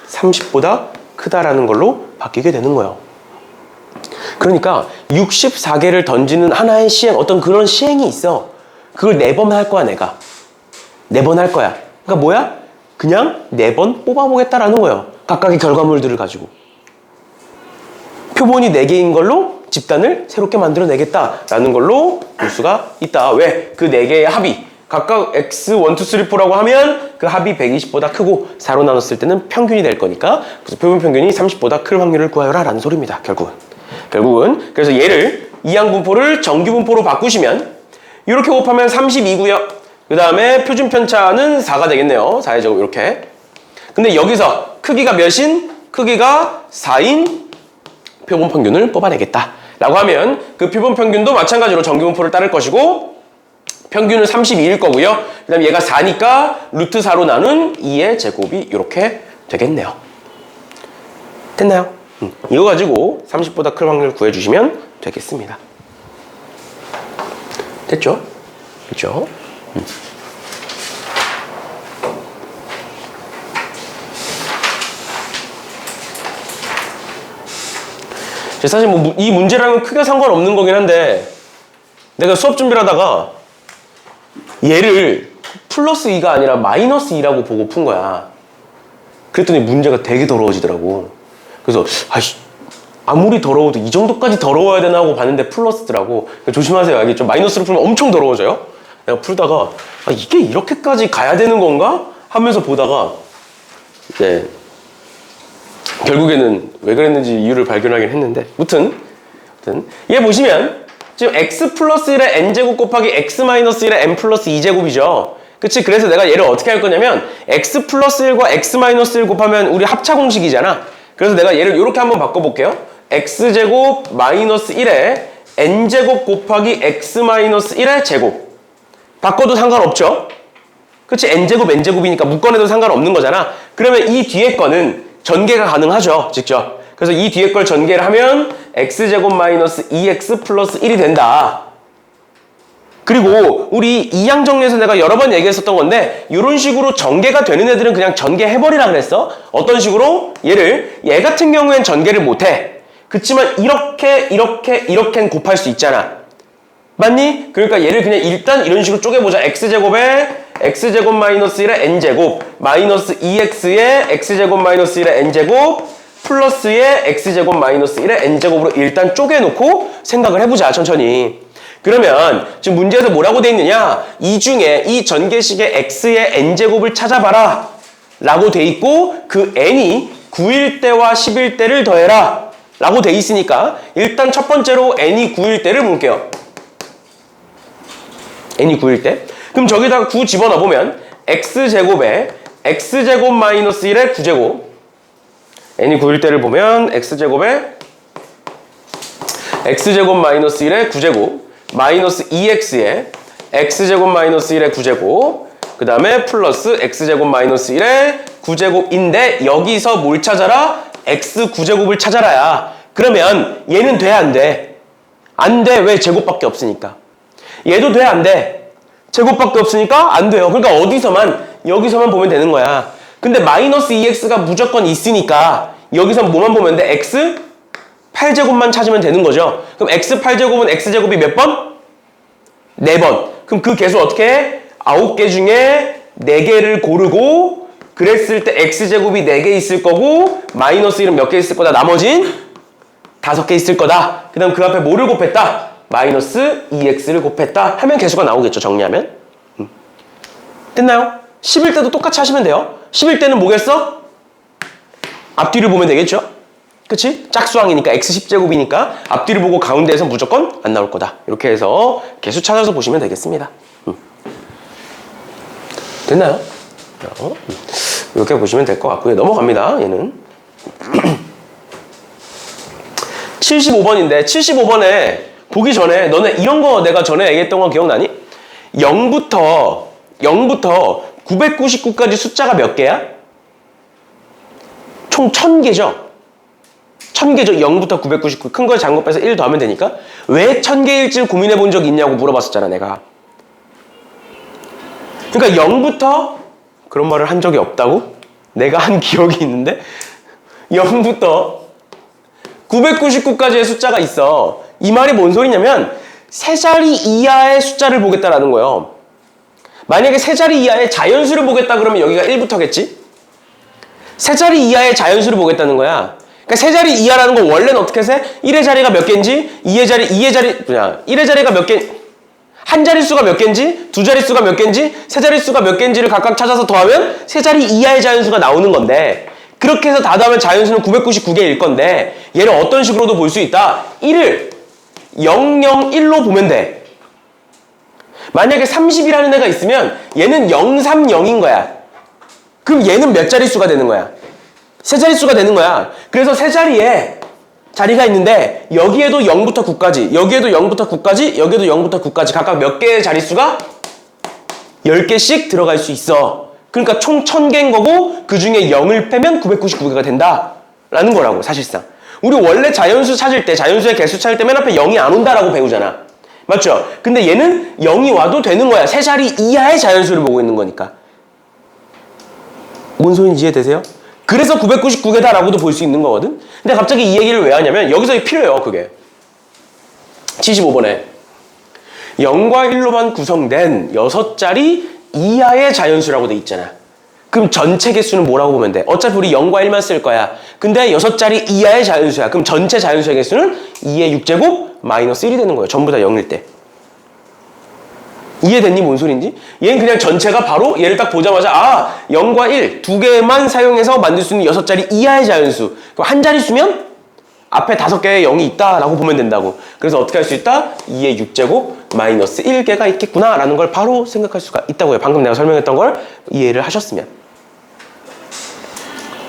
30보다 크다라는 걸로 바뀌게 되는 거예요. 그러니까 64개를 던지는 하나의 시행, 어떤 그런 시행이 있어. 그걸 4번 할 거야, 내가. 4번 할 거야. 그러니까 뭐야? 그냥 4번 뽑아보겠다라는 거예요. 각각의 결과물들을 가지고. 표본이 4개인 걸로 집단을 새롭게 만들어내겠다라는 걸로 볼 수가 있다. 왜? 그 4개의 합이 각각 x1, 2, 3, 4라고 하면 그 합이 120보다 크고 4로 나눴을 때는 평균이 될 거니까 그래서 표본 평균이 30보다 클 확률을 구하여라 라는 소리입니다. 결국은 그래서 얘를 이항분포를 정규분포로 바꾸시면 이렇게 곱하면 32고요. 그 다음에 표준 편차는 4가 되겠네요. 4의 제곱 이렇게. 근데 여기서 크기가 몇인? 크기가 4인 표본 평균을 뽑아내겠다 라고 하면 그 표본 평균도 마찬가지로 정규분포를 따를 것이고 평균은 32일 거고요. 그 다음에 얘가 4니까 루트 4로 나눈 2의 제곱이 이렇게 되겠네요. 됐나요? 이거 가지고 30보다 큰 확률 구해주시면 되겠습니다. 됐죠? 그렇죠? 사실 뭐 이 문제랑은 크게 상관없는 거긴 한데 내가 수업 준비를 하다가 얘를 플러스 2가 아니라 마이너스 2라고 보고 푼 거야. 그랬더니 문제가 되게 더러워지더라고. 그래서 아무리 더러워도 이 정도까지 더러워야 되나 하고 봤는데 플러스더라고. 그러니까 조심하세요. 알겠죠? 마이너스로 풀면 엄청 더러워져요. 내가 풀다가 이게 이렇게까지 가야 되는 건가? 하면서 보다가 이제 결국에는 왜 그랬는지 이유를 발견하긴 했는데 무튼 얘 보시면 지금 x 플러스 1의 n제곱 곱하기 x 마이너스 1의 n 플러스 2제곱이죠. 그치? 그래서 내가 얘를 어떻게 할 거냐면 x 플러스 1과 x 마이너스 1 곱하면 우리 합차 공식이잖아. 그래서 내가 얘를 이렇게 한번 바꿔볼게요. x제곱 마이너스 1의 n제곱 곱하기 x 마이너스 1의 제곱. 바꿔도 상관없죠? 그치? n제곱 n제곱이니까 묶어내도 상관없는 거잖아. 그러면 이 뒤에 거는 전개가 가능하죠. 직접. 그래서 이 뒤에 걸 전개를 하면 x제곱 마이너스 2x 플러스 1이 된다. 그리고 우리 이항 정리에서 내가 여러 번 얘기했었던 건데 이런 식으로 전개가 되는 애들은 그냥 전개해버리라 그랬어. 어떤 식으로? 얘 같은 경우엔 전개를 못해. 그치만 이렇게는 곱할 수 있잖아. 맞니? 그러니까 얘를 그냥 일단 이런 식으로 쪼개보자. x제곱에 x제곱 마이너스 1의 n제곱 마이너스 2x의 x제곱 마이너스 1의 n제곱 플러스의 x제곱 마이너스 1의 n제곱으로 일단 쪼개놓고 생각을 해보자. 천천히. 그러면 지금 문제에서 뭐라고 돼 있느냐? 이 중에 이 전개식의 x의 n제곱을 찾아봐라 라고 돼 있고 그 n이 9일 때와 10일 때를 더해라 라고 돼 있으니까 일단 첫 번째로 n이 9일 때를 볼게요. n이 9일 때. 그럼 저기다가 9 집어넣어보면 x제곱에 x제곱 마이너스 1의 9제곱 n이 9일 때를 보면 x제곱에 x제곱 마이너스 1의 9제곱 마이너스 2x에 x제곱 마이너스 1의 9제곱 그 다음에 플러스 x제곱 마이너스 1의 9제곱인데 여기서 뭘 찾아라? x 9제곱을 찾아라야. 그러면 얘는 돼 안 돼? 안 돼. 왜? 제곱밖에 없으니까. 얘도 돼 안 돼? 제곱밖에 없으니까 안 돼요. 그러니까 여기서만 보면 되는 거야. 근데 마이너스 2x가 무조건 있으니까 여기서 뭐만 보면 돼? x 8제곱만 찾으면 되는 거죠. 그럼 x 8제곱은 x제곱이 몇 번? 4번. 그럼 그 개수 어떻게 해? 9개 중에 4개를 고르고 그랬을 때 x제곱이 4개 있을 거고 마이너스 1은 몇 개 있을 거다? 나머진 5개 있을 거다. 그 다음 그 앞에 뭐를 곱했다? 마이너스 2x를 곱했다 하면 개수가 나오겠죠. 정리하면. 됐나요? 10일 때도 똑같이 하시면 돼요. 10일 때는 뭐겠어? 앞뒤를 보면 되겠죠? 그치? 짝수항이니까 x 10제곱이니까 앞뒤를 보고 가운데에서 무조건 안 나올 거다. 이렇게 해서 개수 찾아서 보시면 되겠습니다. 됐나요? 이렇게 보시면 될 것 같고요. 넘어갑니다. 얘는 75번인데 75번에 보기 전에 너네 이런 거 내가 전에 얘기했던 거 기억나니? 0부터 999까지 숫자가 몇 개야? 총 1000개죠? 1000개죠? 0부터 999. 큰 걸 작은 거 빼서 1 더하면 되니까. 왜 1000개일지를 고민해 본 적 있냐고 물어봤었잖아, 내가. 그러니까 0부터 그런 말을 한 적이 없다고? 내가 한 기억이 있는데 0부터 999까지의 숫자가 있어. 이 말이 뭔 소리냐면 세 자리 이하의 숫자를 보겠다라는 거예요. 만약에 세 자리 이하의 자연수를 보겠다 그러면 여기가 1부터겠지? 세 자리 이하의 자연수를 보겠다는 거야. 그러니까 세 자리 이하라는 건 원래는 어떻게 세? 1의 자리가 몇 개인지, 2의 자리가 몇 개, 한 자릿수가 몇 개인지, 두 자릿수가 몇 개인지, 세 자릿수가 몇 개인지를 각각 찾아서 더하면 세 자리 이하의 자연수가 나오는 건데, 그렇게 해서 다 더하면 자연수는 999개일 건데, 얘를 어떤 식으로도 볼 수 있다. 1을 001로 보면 돼. 만약에 30이라는 애가 있으면 얘는 030인 거야. 그럼 얘는 몇 자릿수가 되는 거야? 세 자릿수가 되는 거야. 그래서 세 자리에 자리가 있는데 여기에도 0부터 9까지, 여기에도 0부터 9까지, 여기에도 0부터 9까지 각각 몇 개의 자릿수가 10개씩 들어갈 수 있어. 그러니까 총 1000개인 거고 그 중에 0을 빼면 999개가 된다 라는 거라고. 사실상 우리 원래 자연수 찾을 때, 자연수의 개수 찾을 때 맨 앞에 0이 안 온다라고 배우잖아. 맞죠? 근데 얘는 0이 와도 되는 거야. 세 자리 이하의 자연수를 보고 있는 거니까. 뭔 소리인지 이해되세요? 그래서 999개다라고도 볼 수 있는 거거든? 근데 갑자기 이 얘기를 왜 하냐면 여기서 필요해요, 그게. 75번에 0과 1로만 구성된 6자리 이하의 자연수라고 돼 있잖아. 그럼 전체 개수는 뭐라고 보면 돼? 어차피 우리 0과 1만 쓸 거야. 근데 6자리 이하의 자연수야. 그럼 전체 자연수의 개수는 2의 6제곱 마이너스 1이 되는 거예요. 전부 다 0일 때. 이해됐니? 뭔 소린지? 얘는 그냥 전체가 바로 얘를 딱 보자마자 0과 1 두 개만 사용해서 만들 수 있는 6자리 이하의 자연수. 그럼 한 자릿수면 앞에 5개의 0이 있다라고 보면 된다고. 그래서 어떻게 할 수 있다? 2의 6제곱 마이너스 1개가 있겠구나 라는 걸 바로 생각할 수가 있다고요. 방금 내가 설명했던 걸 이해를 하셨으면.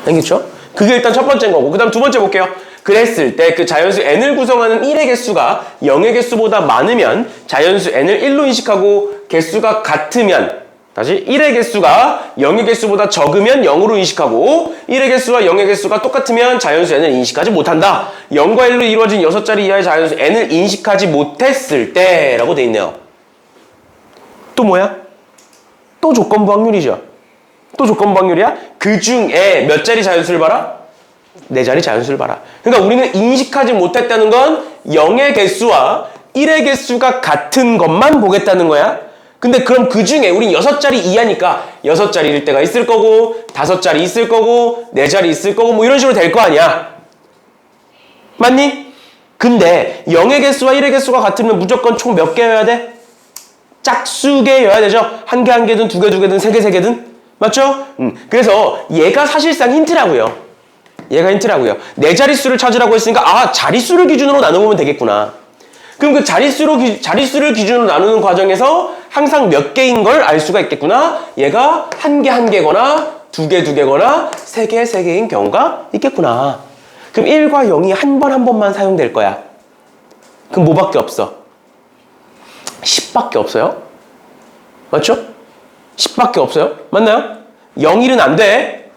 알겠죠? 그게 일단 첫 번째인 거고. 그 다음 두 번째 볼게요. 그랬을 때 그 자연수 n을 구성하는 1의 개수가 0의 개수보다 많으면 자연수 n을 1로 인식하고 개수가 같으면, 다시 1의 개수가 0의 개수보다 적으면 0으로 인식하고 1의 개수와 0의 개수가 똑같으면 자연수 n을 인식하지 못한다. 0과 1로 이루어진 6자리 이하의 자연수 n을 인식하지 못했을 때 라고 돼 있네요. 또 뭐야? 또 조건부 확률이죠. 또 조건부 확률이야? 그 중에 몇 자리 자연수를 봐라? 4자리 자연수를 봐라. 그러니까 우리는 인식하지 못했다는 건 0의 개수와 1의 개수가 같은 것만 보겠다는 거야. 근데 그럼 그 중에 우린 6자리 이하니까 6자리일 때가 있을 거고 5자리 있을 거고 4자리 있을 거고 뭐 이런 식으로 될 거 아니야. 맞니? 근데 0의 개수와 1의 개수가 같으면 무조건 총 몇 개여야 돼? 짝수개여야 되죠. 한 개 한 개든 두 개 두 개든 세 개 세 개든. 맞죠? 그래서 얘가 사실상 힌트라고요. 얘가 힌트라고요. 4자릿수를 찾으라고 했으니까 자릿수를 기준으로 나눠보면 되겠구나. 그럼 그 자릿수를 기준으로 나누는 과정에서 항상 몇 개인 걸 알 수가 있겠구나. 얘가 한 개 한 개거나 두 개 두 개거나 세 개 세 개인 경우가 있겠구나. 그럼 1과 0이 한 번만 사용될 거야. 그럼 뭐밖에 없어? 10밖에 없어요? 맞죠? 10밖에 없어요? 맞나요? 0일은 안 돼.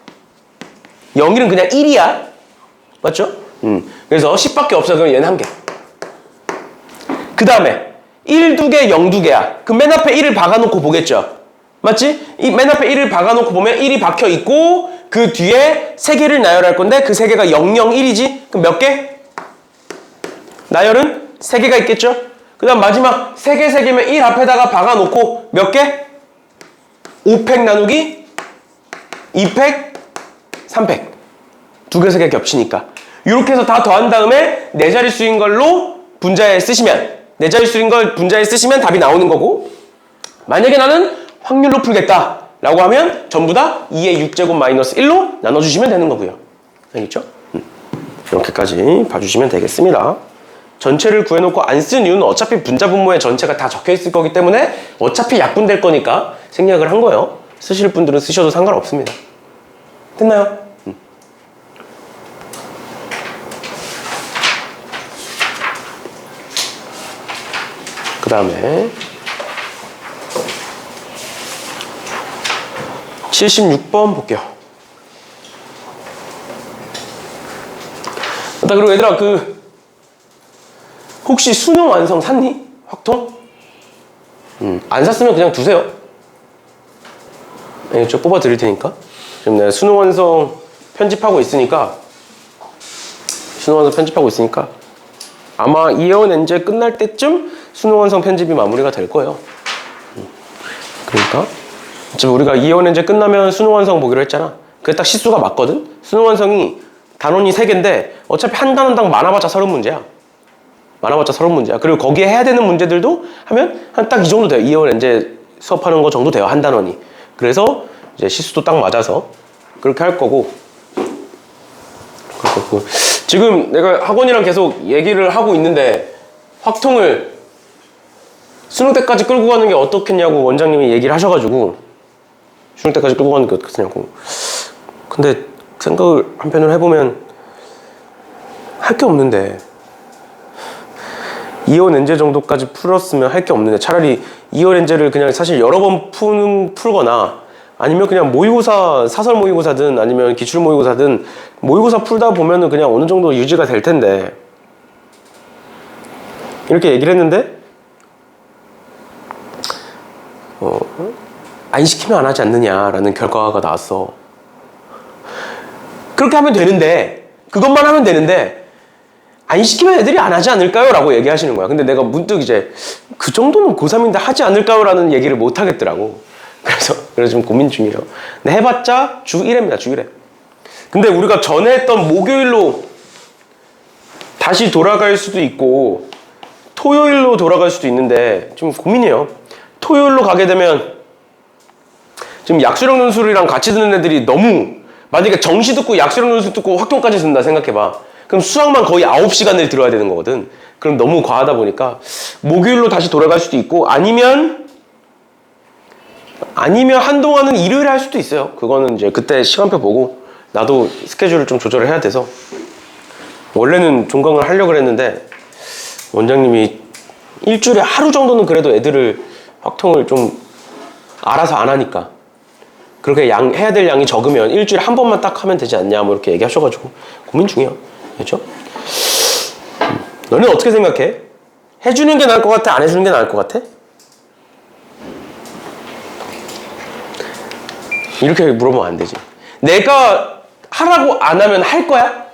0일은 그냥 1이야. 맞죠? 그래서 10밖에 없어. 그럼 얘는 한 개. 그 다음에 1, 2개, 0, 2개야. 그럼 맨 앞에 1을 박아놓고 보겠죠? 맞지? 이 맨 앞에 1을 박아놓고 보면 1이 박혀있고 그 뒤에 3개를 나열할 건데 그 3개가 0, 0, 1이지? 그럼 몇 개? 나열은 3개가 있겠죠? 그 다음 마지막 3개, 3개면 1 앞에다가 박아놓고 몇 개? 5팩 나누기 2팩 3팩. 2개, 3개 겹치니까. 이렇게 해서 다 더한 다음에 4자릿수인 걸로 분자에 쓰시면, 4자릿수인 걸 분자에 쓰시면 답이 나오는 거고, 만약에 나는 확률로 풀겠다 라고 하면 전부 다 2의 6제곱 마이너스 1로 나눠주시면 되는 거고요. 알겠죠? 이렇게까지 봐주시면 되겠습니다. 전체를 구해놓고 안 쓴 이유는 어차피 분자 분모에 전체가 다 적혀있을 거기 때문에 어차피 약분될 거니까 생략을 한 거예요. 쓰실 분들은 쓰셔도 상관없습니다. 됐나요? 그 다음에 76번 볼게요. 그리고 얘들아, 혹시 수능 완성 샀니? 확통? 안 샀으면 그냥 두세요. 저 뽑아 드릴 테니까. 지금 내가 수능 완성 편집하고 있으니까 아마 이혜원 엔제 끝날 때쯤 수능 완성 편집이 마무리가 될 거예요. 그러니까 지금 우리가 이혜원 엔제 끝나면 수능 완성 보기로 했잖아. 그게 딱 시수가 맞거든. 수능 완성이 단원이 3개인데 어차피 한 단원당 많아봤자 30문제야. 그리고 거기에 해야 되는 문제들도 하면 한 딱 이 정도 돼요. 이혜원 엔제 수업하는 거 정도 돼요. 한 단원이. 그래서 이제 시수도 딱 맞아서 그렇게 할 거고. 지금 내가 학원이랑 계속 얘기를 하고 있는데 확통을 수능 때까지 끌고 가는 게 어떻겠냐고 원장님이 얘기를 하셔가지고, 수능 때까지 끌고 가는 게 어떻겠냐고. 근데 생각을 한편으로 해보면 할 게 없는데, 이원 엔제 정도까지 풀었으면 할 게 없는데, 차라리 이원 엔제를 그냥 사실 여러 번 풀거나 아니면 그냥 모의고사, 사설 모의고사든 아니면 기출 모의고사든 모의고사 풀다 보면은 그냥 어느 정도 유지가 될 텐데, 이렇게 얘기를 했는데 안 시키면 안 하지 않느냐라는 결과가 나왔어. 그렇게 하면 되는데, 그것만 하면 되는데 안 시키면 애들이 안 하지 않을까요? 라고 얘기하시는 거야. 근데 내가 문득 이제 그 정도는 고3인데 하지 않을까요? 라는 얘기를 못 하겠더라고. 그래서 좀 고민 중이에요. 근데 해봤자 주 1회입니다. 주 1회. 근데 우리가 전에 했던 목요일로 다시 돌아갈 수도 있고 토요일로 돌아갈 수도 있는데 좀 고민이에요. 토요일로 가게 되면 지금 약수령 논술이랑 같이 듣는 애들이 너무, 만약에 정시 듣고 약수령 논술 듣고 확통까지 듣는다 생각해봐. 그럼 수학만 거의 9시간을 들어야 되는 거거든. 그럼 너무 과하다 보니까 목요일로 다시 돌아갈 수도 있고, 아니면 한동안은 일요일에 할 수도 있어요. 그거는 이제 그때 시간표 보고, 나도 스케줄을 좀 조절을 해야 돼서. 원래는 종강을 하려고 했는데 원장님이 일주일에 하루 정도는 그래도 애들을 확통을 좀 알아서 안 하니까, 그렇게 해야 될 양이 적으면 일주일에 한 번만 딱 하면 되지 않냐 뭐 이렇게 얘기하셔가지고 고민 중이에요. 그렇죠? 너는 어떻게 생각해? 해주는 게 나을 것 같아? 안 해주는 게 나을 것 같아? 이렇게 물어보면 안 되지. 내가 하라고 안 하면 할 거야?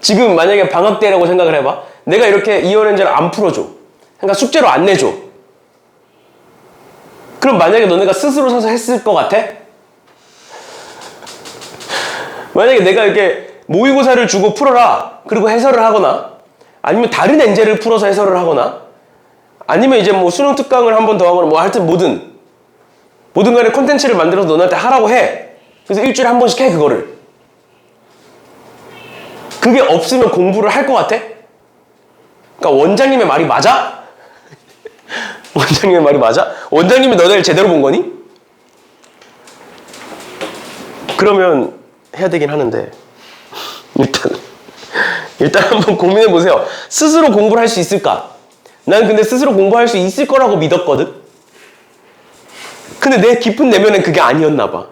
지금 만약에 방학 때라고 생각을 해봐. 내가 이렇게 이원 엔제를 안 풀어줘. 그러니까 숙제로 안 내줘. 그럼 만약에 너네가 스스로 서서 했을 것 같아? 만약에 내가 이렇게 모의고사를 주고 풀어라, 그리고 해설을 하거나, 아니면 다른 엔제를 풀어서 해설을 하거나, 아니면 이제 뭐 수능 특강을 한 번 더 하거나, 뭐 하여튼 뭐든 간에 콘텐츠를 만들어서 너네한테 하라고 해. 그래서 일주일에 한 번씩 해, 그거를. 그게 없으면 공부를 할 것 같아? 그러니까 원장님의 말이 맞아? 원장님의 말이 맞아? 원장님이 너네를 제대로 본 거니? 그러면 해야 되긴 하는데, 일단 한번 고민해 보세요. 스스로 공부를 할 수 있을까? 난 근데 스스로 공부할 수 있을 거라고 믿었거든? 근데 내 깊은 내면엔 그게 아니었나 봐.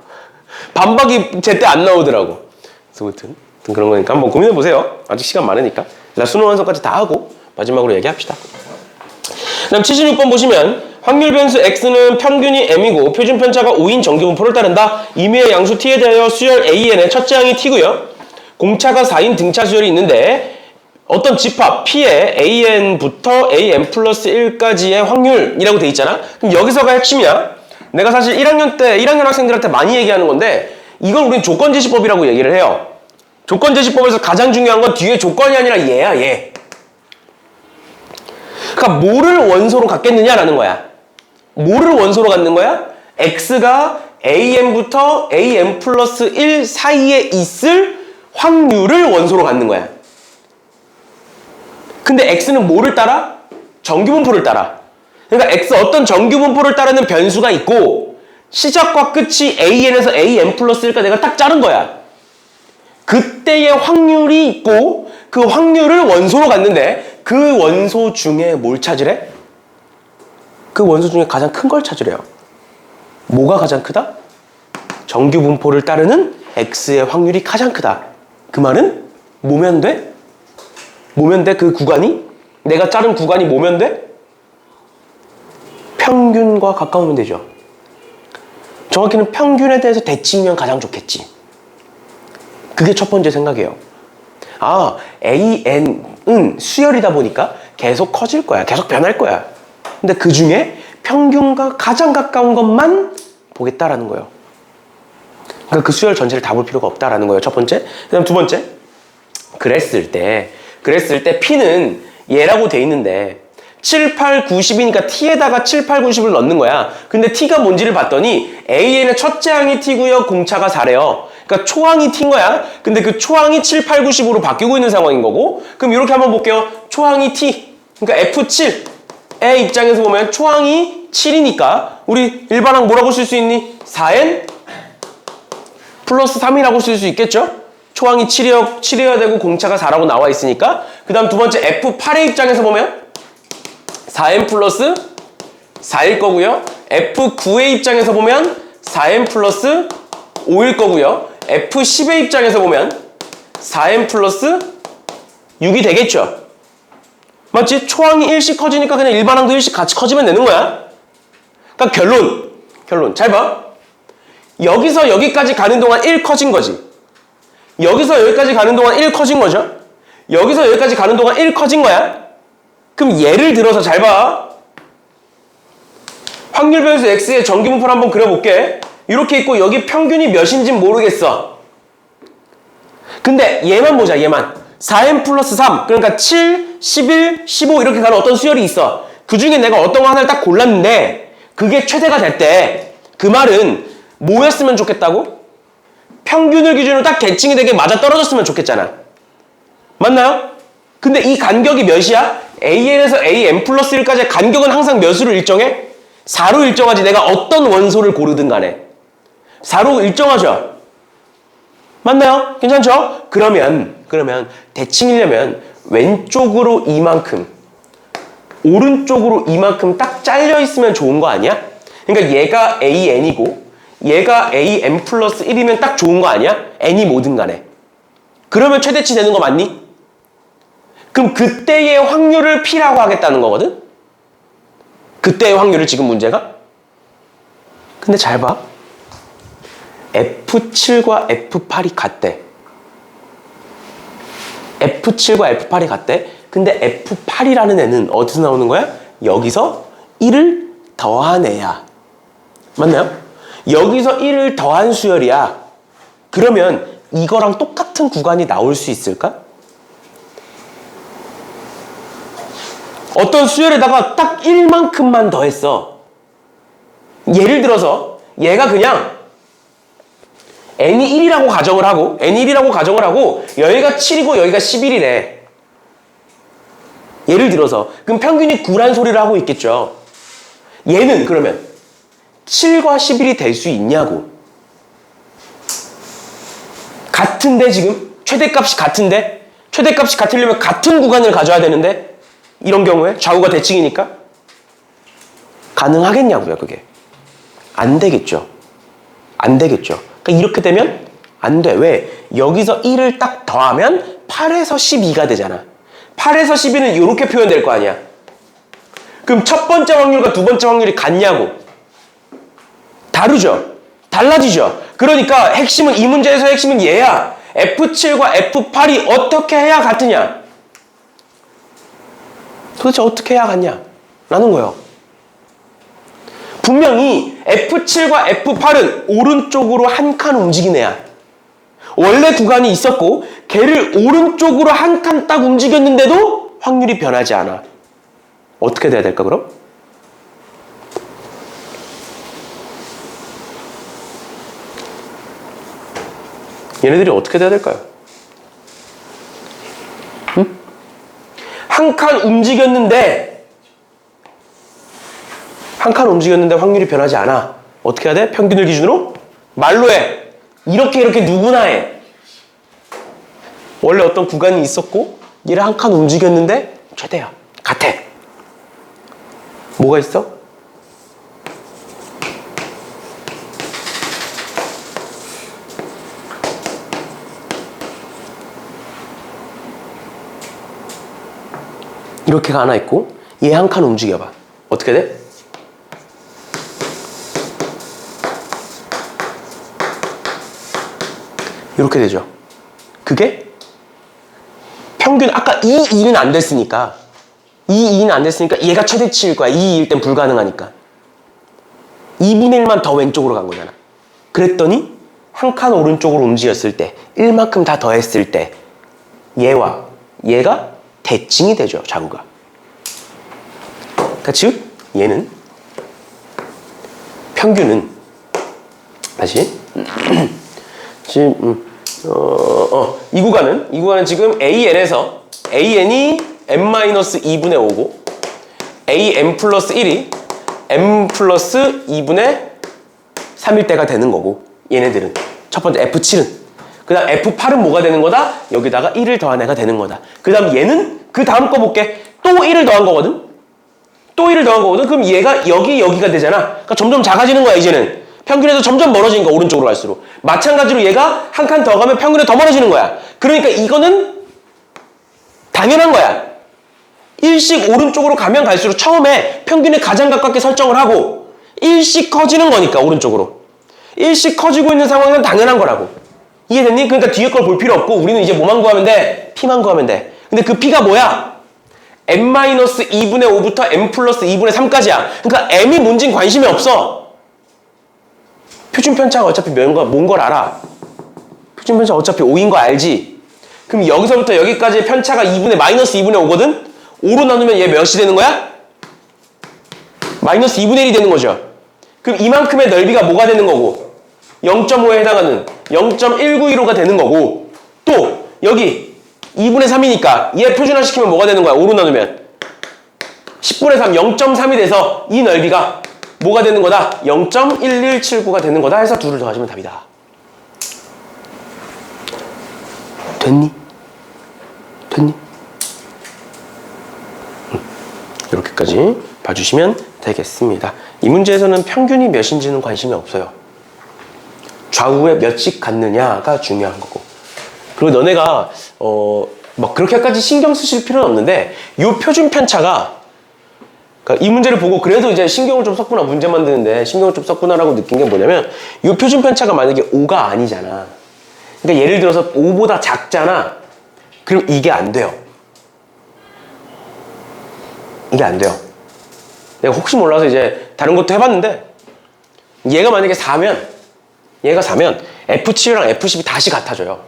반박이 제때 안 나오더라고. 그래서 아무튼 그런 거니까 한번 고민해 보세요. 아직 시간 많으니까. 일단 수능 완성까지 다 하고 마지막으로 얘기합시다. 그다음 76번 보시면, 확률 변수 x는 평균이 m이고 표준 편차가 5인 정규분포를 따른다. 임의의 양수 t에 대하여 수열 an의 첫째 항이 t고요. 공차가 4인 등차 수열이 있는데 어떤 집합 p에 an부터 an 플러스 1까지의 확률이라고 돼 있잖아. 그럼 여기서가 핵심이야. 내가 사실 1학년 때 1학년 학생들한테 많이 얘기하는 건데, 이건 우리는 조건제시법이라고 얘기를 해요. 조건제시법에서 가장 중요한 건 뒤에 조건이 아니라 얘야, 얘. 그러니까 뭐를 원소로 갖겠느냐라는 거야. 뭐를 원소로 갖는 거야? x가 an부터 an 플러스 1 사이에 있을 확률을 원소로 갖는 거야. 근데 x는 뭐를 따라? 정규분포를 따라. 그러니까 x 어떤 정규분포를 따르는 변수가 있고, 시작과 끝이 AN에서 AN 플러스 1까 내가 딱 자른 거야. 그때의 확률이 있고 그 확률을 원소로 갔는데 그 원소 중에 뭘 찾으래? 그 원소 중에 가장 큰 걸 찾으래요. 뭐가 가장 크다? 정규 분포를 따르는 X의 확률이 가장 크다. 그 말은 뭐면 돼? 뭐면 돼? 그 구간이? 내가 자른 구간이 뭐면 돼? 평균과 가까우면 되죠. 정확히는 평균에 대해서 대칭이면 가장 좋겠지. 그게 첫 번째 생각이에요. 아, AN은 수열이다 보니까 계속 커질 거야. 계속 변할 거야. 근데 그 중에 평균과 가장 가까운 것만 보겠다라는 거예요. 그러니까 그 수열 전체를 다 볼 필요가 없다라는 거예요. 첫 번째. 그다음 두 번째. 그랬을 때 P는 얘라고 돼 있는데 7, 8, 90이니까 T에다가 7, 8, 90을 넣는 거야. 근데 T가 뭔지를 봤더니 AN의 첫째 항이 T고요. 공차가 4래요. 그러니까 초항이 T인 거야. 근데 그 초항이 7, 8, 90으로 바뀌고 있는 상황인 거고, 그럼 이렇게 한번 볼게요. 초항이 T. 그러니까 F7의 입장에서 보면 초항이 7이니까 우리 일반항 뭐라고 쓸 수 있니? 4n 플러스 3이라고 쓸 수 있겠죠? 초항이 7이어야 되고 공차가 4라고 나와 있으니까. 그 다음 두 번째 F8의 입장에서 보면 4n 플러스 4일 거고요. F9의 입장에서 보면 4n 플러스 5일 거고요. F10의 입장에서 보면 4n 플러스 6이 되겠죠. 맞지? 초항이 1씩 커지니까 그냥 일반항도 1씩 같이 커지면 되는 거야. 그러니까 결론 잘 봐. 여기서 여기까지 가는 동안 1 커진 거지. 여기서 여기까지 가는 동안 1 커진 거죠. 여기서 여기까지 가는 동안 1 커진 거야. 그럼 예를 들어서 잘 봐. 확률 변수 X의 정규 분포를 한번 그려볼게. 이렇게 있고 여기 평균이 몇인지는 모르겠어. 근데 얘만 보자. 얘만 4n 플러스 3 그러니까 7, 11, 15 이렇게 가는 어떤 수열이 있어. 그 중에 내가 어떤 거 하나를 딱 골랐는데 그게 최대가 될 때 그 말은 뭐였으면 좋겠다고? 평균을 기준으로 딱 대칭이 되게 맞아떨어졌으면 좋겠잖아. 맞나요? 근데 이 간격이 몇이야? AN에서 AN 플러스 1까지의 간격은 항상 몇으로 일정해? 4로 일정하지. 내가 어떤 원소를 고르든 간에 4로 일정하죠. 맞나요? 괜찮죠? 그러면 대칭이려면 왼쪽으로 이만큼 오른쪽으로 이만큼 딱 잘려 있으면 좋은 거 아니야? 그러니까 얘가 AN이고 얘가 AN 플러스 1이면 딱 좋은 거 아니야? N이 뭐든 간에. 그러면 최대치 되는 거 맞니? 그럼 그때의 확률을 P라고 하겠다는 거거든? 그때의 확률을 지금 문제가? 근데 잘 봐. F7과 F8이 같대. F7과 F8이 같대. 근데 F8이라는 애는 어디서 나오는 거야? 여기서 1을 더한 애야. 맞나요? 여기서 1을 더한 수열이야. 그러면 이거랑 똑같은 구간이 나올 수 있을까? 어떤 수열에다가 딱 1만큼만 더했어. 예를 들어서 얘가 그냥 n이 1이라고 가정을 하고 여기가 7이고 여기가 11이래. 예를 들어서 그럼 평균이 9란 소리를 하고 있겠죠. 얘는 그러면 7과 11이 될 수 있냐고. 같은데 지금 최대값이 같은데 최대값이 같으려면 같은 구간을 가져야 되는데 이런 경우에 좌우가 대칭이니까 가능하겠냐고요. 그게 안 되겠죠. 그러니까 이렇게 되면 안 돼. 왜? 여기서 1을 딱 더하면 8에서 12가 되잖아. 8에서 12는 이렇게 표현될 거 아니야. 그럼 첫 번째 확률과 두 번째 확률이 같냐고. 다르죠. 달라지죠. 그러니까 핵심은 이 문제에서 핵심은 얘야. F7과 F8이 어떻게 해야 같으냐. 도대체 어떻게 해야 같냐 라는 거예요. 분명히 F7과 F8은 오른쪽으로 한 칸 움직인 애야. 원래 구간이 있었고 걔를 오른쪽으로 한 칸 딱 움직였는데도 확률이 변하지 않아. 어떻게 돼야 될까 그럼? 얘네들이 어떻게 돼야 될까요? 응? 한 칸 움직였는데 확률이 변하지 않아. 어떻게 해야 돼? 평균을 기준으로 말로 해. 이렇게 누구나 해. 원래 어떤 구간이 있었고 얘를 한 칸 움직였는데 최대야. 같아. 뭐가 있어? 이렇게가 하나 있고 얘 한 칸 움직여봐. 어떻게 돼? 이렇게 되죠. 그게 평균 아까 2는 안 됐으니까 2는 안 됐으니까 얘가 최대치일 거야. 2일 땐 불가능하니까 2분의 1만 더 왼쪽으로 간 거잖아. 그랬더니 한 칸 오른쪽으로 움직였을 때 1만큼 다 더했을 때 얘와 얘가 대칭이 되죠. 좌우가. 그러니까 즉 얘는 평균은 다시 지금 이 구간은 지금 AN에서 AN이 m-2분의 5고 AM 플러스 1이 m 플러스 2분의 3일 때가 되는 거고 얘네들은 첫 번째 F7은 그 다음 F8은 뭐가 되는 거다? 여기다가 1을 더한 애가 되는 거다. 그 다음 얘는 그 다음 거 볼게. 또 1을 더한 거거든? 또 1을 더한 거거든? 그럼 얘가 여기가 되잖아. 그러니까 점점 작아지는 거야 이제는. 평균에서 점점 멀어지는 거야 오른쪽으로 갈수록. 마찬가지로 얘가 한 칸 더 가면 평균에 더 멀어지는 거야. 그러니까 이거는 당연한 거야. 일씩 오른쪽으로 가면 갈수록 처음에 평균에 가장 가깝게 설정을 하고 일씩 커지는 거니까 오른쪽으로. 일씩 커지고 있는 상황은 당연한 거라고. 이해됐니? 그러니까 뒤에 걸 볼 필요 없고 우리는 이제 뭐만 구하면 돼? P만 구하면 돼. 근데 그 P가 뭐야? m-2분의 5부터 m 플러스 2분의 3까지야. 그러니까 m이 뭔진 관심이 없어. 표준 편차가 어차피 뭔 걸 알아. 표준 편차 어차피 5인 거 알지? 그럼 여기서부터 여기까지의 편차가 마이너스 2분의 5거든? 5로 나누면 얘 몇이 되는 거야? 마이너스 2분의 1이 되는 거죠. 그럼 이만큼의 넓이가 뭐가 되는 거고 0.5에 해당하는 0.192로가 되는 거고 또 여기 2분의 3이니까 얘 표준화시키면 뭐가 되는 거야? 5로 나누면 10분의 3, 0.3이 돼서 이 넓이가 뭐가 되는 거다? 0.1179가 되는 거다 해서 2를 더하시면 답이다. 됐니? 이렇게까지 봐주시면 되겠습니다. 이 문제에서는 평균이 몇인지는 관심이 없어요. 좌우에 몇씩 갖느냐가 중요한 거고. 그리고 너네가 막 그렇게까지 신경 쓰실 필요는 없는데 이 표준 편차가 그러니까 이 문제를 보고 그래도 이제 신경을 좀 썼구나 문제 만드는데 신경을 좀 썼구나라고 느낀 게 뭐냐면 이 표준 편차가 만약에 5가 아니잖아. 그러니까 예를 들어서 5보다 작잖아. 그럼 이게 안 돼요. 이게 안 돼요. 내가 혹시 몰라서 이제 다른 것도 해봤는데 얘가 만약에 4면 F7이랑 F10이 다시 같아져요.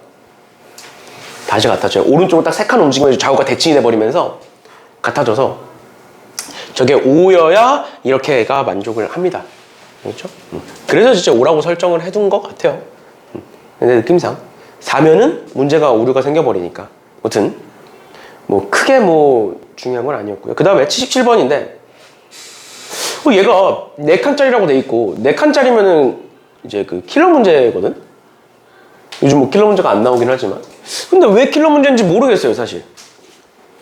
오른쪽으로 딱 3칸 움직이면 좌우가 대칭이 돼버리면서 같아져서 저게 5여야 이렇게가 만족을 합니다. 그렇죠? 그래서 진짜 5라고 설정을 해둔 것 같아요. 근데 느낌상 4면은 문제가 오류가 생겨버리니까 아무튼 뭐 크게 뭐 중요한 건 아니었고요. 그 다음에 77번인데 얘가 4칸짜리라고 돼 있고 4칸짜리면은 이제 그 킬러 문제거든? 요즘 뭐 킬러 문제가 안 나오긴 하지만 근데 왜 킬러 문제인지 모르겠어요 사실.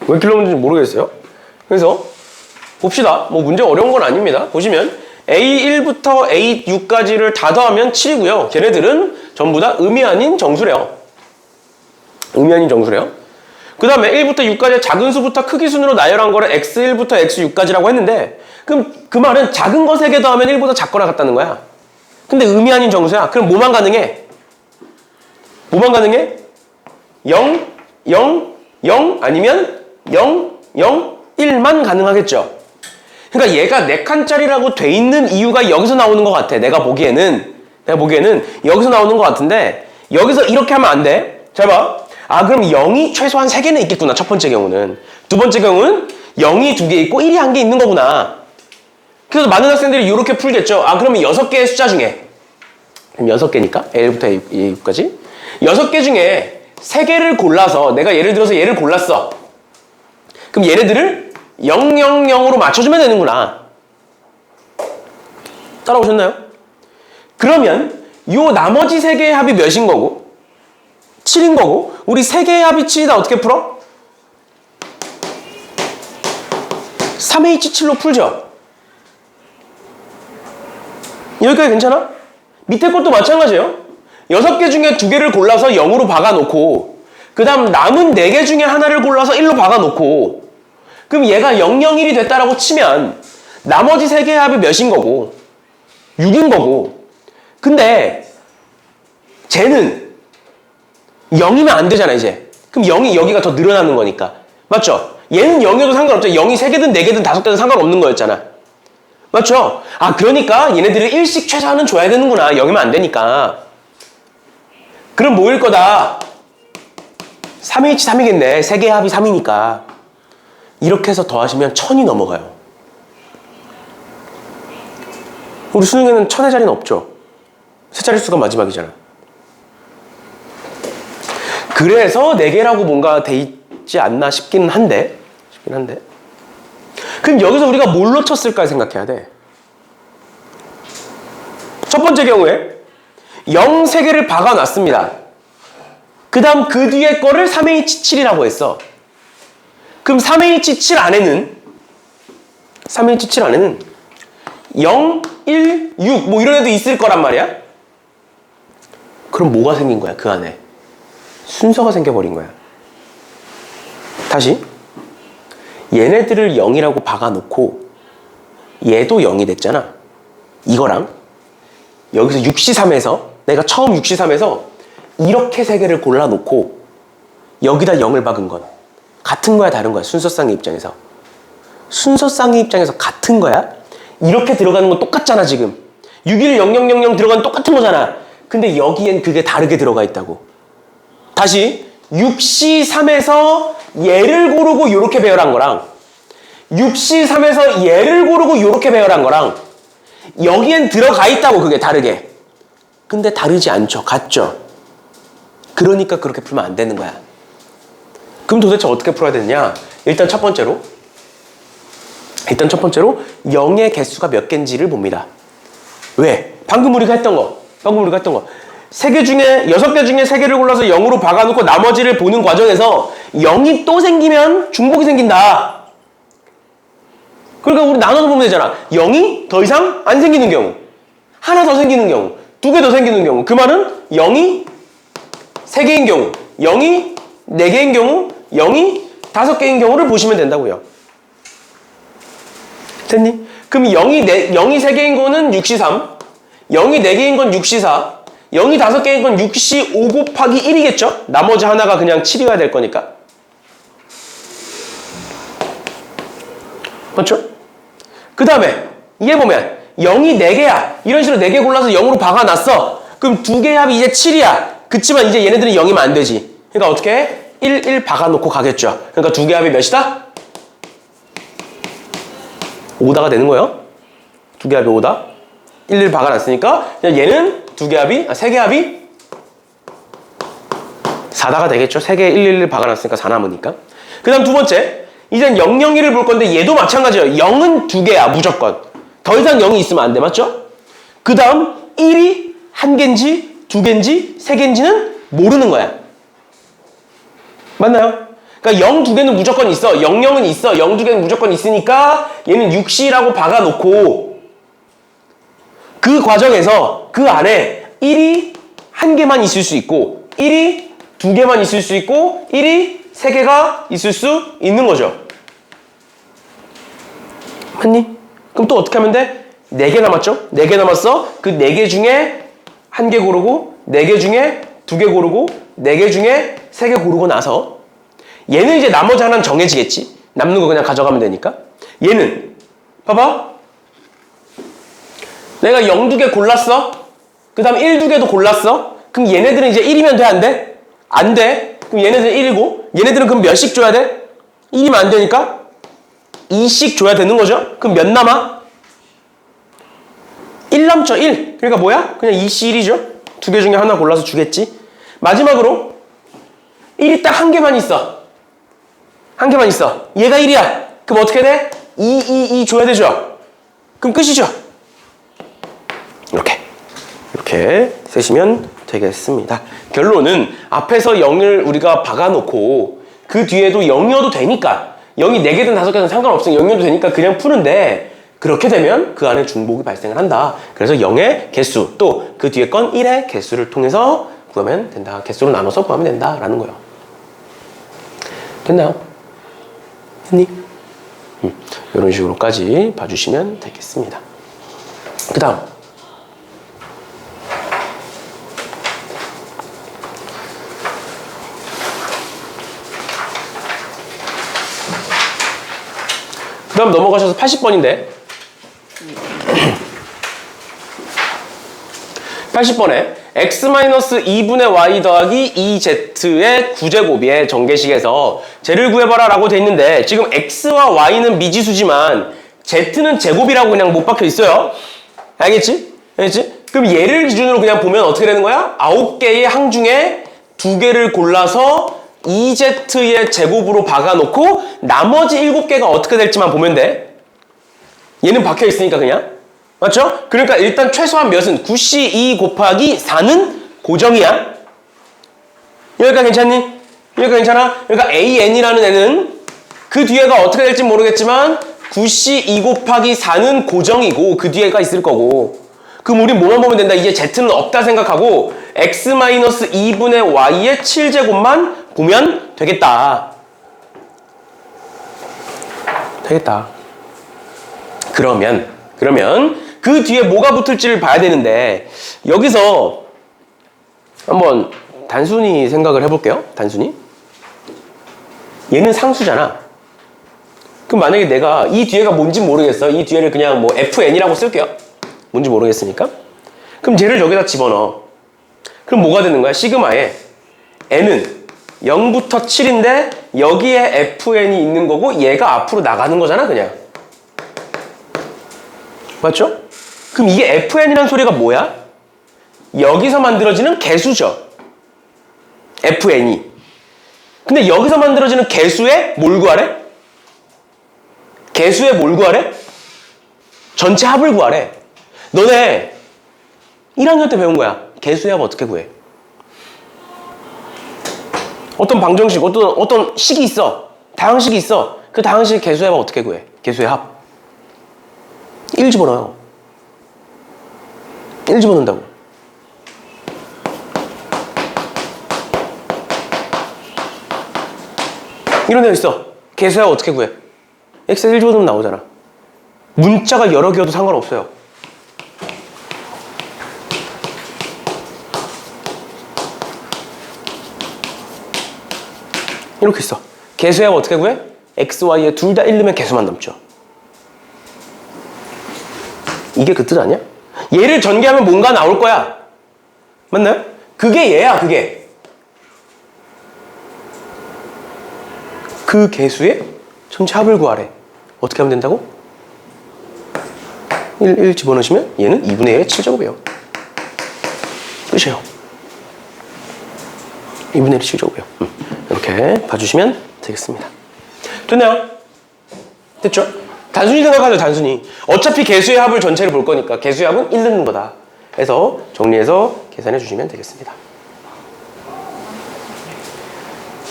왜 킬러 문제인지 모르겠어요. 그래서 봅시다. 뭐 문제 어려운 건 아닙니다. 보시면 A1부터 A6까지를 다 더하면 7이고요. 걔네들은 전부 다 음이 아닌 정수래요. 그 다음에 1부터 6까지의 작은 수부터 크기 순으로 나열한 거를 X1부터 X6까지라고 했는데 그럼 그 말은 작은 거 3개 더하면 1보다 작거나 같다는 거야. 근데 음이 아닌 정수야. 그럼 뭐만 가능해? 0, 0, 0 아니면 0, 0, 1만 가능하겠죠. 그러니까 얘가 4칸짜리라고 돼 있는 이유가 여기서 나오는 것 같아. 내가 보기에는 여기서 나오는 것 같은데 여기서 이렇게 하면 안 돼. 잘 봐. 그럼 0이 최소한 3개는 있겠구나. 첫 번째 경우는. 두 번째 경우는 0이 2개 있고 1이 1개 있는 거구나. 그래서 많은 학생들이 이렇게 풀겠죠. 그러면 6개의 숫자 중에 그럼 6개니까 A부터 A까지 6개 중에 3개를 골라서 내가 예를 들어서 얘를 골랐어. 그럼 얘네들을 0, 0, 0으로 맞춰주면 되는구나. 따라오셨나요? 그러면 요 나머지 세 개의 합이 몇인 거고? 7인 거고, 우리 세 개의 합이 7이다 어떻게 풀어? 3H7로 풀죠. 여기까지 괜찮아? 밑에 것도 마찬가지예요. 6개 중에 2개를 골라서 0으로 박아놓고, 그 다음 남은 4개 중에 하나를 골라서 1로 박아놓고, 그럼 얘가 0, 0, 1이 됐다라고 치면 나머지 3개의 합이 몇인 거고? 6인 거고. 근데 쟤는 0이면 안 되잖아 이제. 그럼 0이 여기가 더 늘어나는 거니까. 맞죠? 얘는 0이어도 상관없죠. 0이 3개든 4개든 5개든 상관없는 거였잖아. 맞죠? 아, 그러니까 얘네들을 1씩 최소한은 줘야 되는구나. 0이면 안 되니까. 그럼 뭐일 거다? 3H3이겠네. 3개의 합이 3이니까. 이렇게 해서 더하시면 1000이 넘어가요. 우리 수능에는 1000의 자리는 없죠. 세 자릿수가 마지막이잖아. 그래서 4개라고 뭔가 돼 있지 않나 싶긴 한데. 그럼 여기서 우리가 뭘로 쳤을까 생각해야 돼. 첫 번째 경우에 0 3개를 박아놨습니다. 그 다음 그 뒤에 거를 3H7이라고 했어. 그럼 3H7 안에는 0, 1, 6 뭐 이런 애도 있을 거란 말이야. 그럼 뭐가 생긴 거야 그 안에? 순서가 생겨버린 거야. 다시 얘네들을 0이라고 박아놓고 얘도 0이 됐잖아. 이거랑 여기서 6C3에서 내가 처음 6C3에서 이렇게 세 개를 골라놓고 여기다 0을 박은 건 같은 거야 다른 거야? 순서쌍의 입장에서. 순서쌍의 입장에서 같은 거야? 이렇게 들어가는 건 똑같잖아 지금. 610000 들어가는 똑같은 거잖아. 근데 여기엔 그게 다르게 들어가 있다고. 다시 6C3에서 얘를 고르고 요렇게 배열한 거랑 6C3에서 얘를 고르고 요렇게 배열한 거랑 여기엔 들어가 있다고 그게 다르게. 근데 다르지 않죠. 같죠. 그러니까 그렇게 풀면 안 되는 거야. 그럼 도대체 어떻게 풀어야 되느냐? 일단 첫 번째로 0의 개수가 몇 개인지를 봅니다. 왜? 방금 우리가 했던 거 3개 중에 6개 중에 3개를 골라서 0으로 박아놓고 나머지를 보는 과정에서 0이 또 생기면 중복이 생긴다. 그러니까 우리 나눠서 보면 되잖아. 0이 더 이상 안 생기는 경우, 하나 더 생기는 경우, 2개 더 생기는 경우, 그 말은 0이 3개인 경우, 0이 4개인 경우, 0이 5개인 경우를 보시면 된다고요. 됐니? 그럼 0이 3개인 거는 6C3, 0이 4개인 건 6C4, 0이 5개인 건 6C5 곱하기 1이겠죠? 나머지 하나가 그냥 7이어야 될 거니까. 맞죠? 그 다음에 얘 보면 0이 4개야. 이런 식으로 4개 골라서 0으로 박아놨어. 그럼 2개의 합이 이제 7이야. 그치만 이제 얘네들은 0이면 안 되지. 그러니까 어떻게 해? 1 박아놓고 가겠죠. 그러니까 2개의 합이 몇이다? 5다가 되는 거예요. 2개의 합이 5다. 1 박아놨으니까 얘는 3개의 합이 4다가 되겠죠. 3개 1 박아놨으니까 4 남으니까. 그 다음 두 번째, 이젠 0, 0, 1을 볼 건데 얘도 마찬가지예요. 0은 2개야 무조건. 더 이상 0이 있으면 안 돼. 맞죠? 그 다음 1이 1개인지 2개인지 3개인지는 모르는 거야. 맞나요? 그러니까 0, 2개는 무조건 있어. 0, 0은 있어. 0, 2개는 무조건 있으니까 얘는 6C라고 박아놓고 그 과정에서 그 안에 1이 1개만 있을 수 있고 1이 2개만 있을 수 있고 1이 3개가 있을 수 있는 거죠. 맞니? 그럼 또 어떻게 하면 돼? 4개 남았죠? 4개 남았어. 그 4개 중에 1개 고르고 4개 중에 2개 고르고 4개 중에 3개 고르고 나서 얘는 이제 나머지 하나는 정해지겠지. 남는 거 그냥 가져가면 되니까. 얘는 봐봐. 내가 0, 2개 골랐어. 그 다음 1, 2개도 골랐어. 그럼 얘네들은 이제 1이면 돼? 안 돼? 안 돼. 그럼 얘네들은 1이고 얘네들은 그럼 몇씩 줘야 돼? 1이면 안 되니까 2씩 줘야 되는 거죠. 그럼 몇 남아? 1 남죠. 1. 그러니까 뭐야? 그냥 2C 1이죠. 2개 중에 하나 골라서 주겠지. 마지막으로 1이 딱 1개만 있어. 1개만 있어. 얘가 1이야. 그럼 어떻게 돼? 2 줘야 되죠. 그럼 끝이죠. 이렇게. 이렇게 쓰시면 되겠습니다. 결론은 앞에서 0을 우리가 박아놓고 그 뒤에도 0이어도 되니까 0이 4개든 5개든 상관없으니까 0이어도 되니까 그냥 푸는데 그렇게 되면 그 안에 중복이 발생을 한다. 그래서 0의 개수 또 그 뒤에 건 1의 개수를 통해서 구하면 된다. 개수로 나눠서 구하면 된다라는 거예요. 됐나요? 됐니? 이런 식으로까지 봐주시면 되겠습니다. 그 다음 넘어가셔서 80번인데 80번에 x-2분의 y 더하기 2z의 9제곱의 정계식에서 z를 구해봐라 라고 돼 있는데 지금 x와 y는 미지수지만 z는 제곱이라고 그냥 못 박혀 있어요. 알겠지? 알겠지? 그럼 얘를 기준으로 그냥 보면 어떻게 되는 거야? 9개의 항 중에 2개를 골라서 2z의 제곱으로 박아놓고 나머지 7개가 어떻게 될지만 보면 돼. 얘는 박혀 있으니까 그냥. 맞죠? 그러니까 일단 최소한 몇은 9c2 곱하기 4는 고정이야. 여기까지 괜찮니? 여기까지 괜찮아? 그러니까 AN이라는 애는 그 뒤에가 어떻게 될지 모르겠지만 9c2 곱하기 4는 고정이고 그 뒤에가 있을 거고 그럼 우린 뭐만 보면 된다? 이제 Z는 없다 생각하고 x-2분의 y의 7제곱만 보면 되겠다. 되겠다. 그러면 그 뒤에 뭐가 붙을지를 봐야 되는데 여기서 한번 단순히 생각을 해볼게요. 단순히. 얘는 상수잖아. 그럼 만약에 내가 이 뒤에가 뭔지 모르겠어. 이 뒤에를 그냥 뭐 FN이라고 쓸게요. 뭔지 모르겠으니까. 그럼 쟤를 여기다 집어넣어. 그럼 뭐가 되는 거야? 시그마에 N은 0부터 7인데 여기에 FN이 있는 거고 얘가 앞으로 나가는 거잖아 그냥. 맞죠? 그럼 이게 FN이라는 소리가 뭐야? 여기서 만들어지는 개수죠. FN이. 근데 여기서 만들어지는 개수에 뭘 구하래? 개수에 뭘 구하래? 전체 합을 구하래. 너네 1학년 때 배운 거야. 개수의 합 어떻게 구해? 어떤 방정식, 어떤 식이 있어. 다항식이 있어. 그 다항식 개수의 합 어떻게 구해? 개수의 합. 1 집어넣어요. 1 집어넣는다고. 이런 데가 있어. 개수의 합 어떻게 구해? x에 1 집어넣으면 나오잖아. 문자가 여러 개여도 상관없어요. 이렇게 있어. 개수의 합 어떻게 구해? x, y에 둘 다 1 넣으면 개수만 남죠. 이게 그 뜻 아니야? 얘를 전개하면 뭔가 나올 거야. 맞나요? 그게 얘야, 그게. 그 개수의 전체 합을 구하래. 어떻게 하면 된다고? 1 집어넣으시면 얘는 2분의 1의 7제곱이에요. 끝이에요. 2분의 1의 7제곱이에요. 이렇게 봐주시면 되겠습니다. 됐나요? 됐죠? 단순히 생각하죠, 단순히. 어차피 개수의 합을 전체를 볼 거니까 개수의 합은 1 넣는 거다. 해서 정리해서 계산해 주시면 되겠습니다.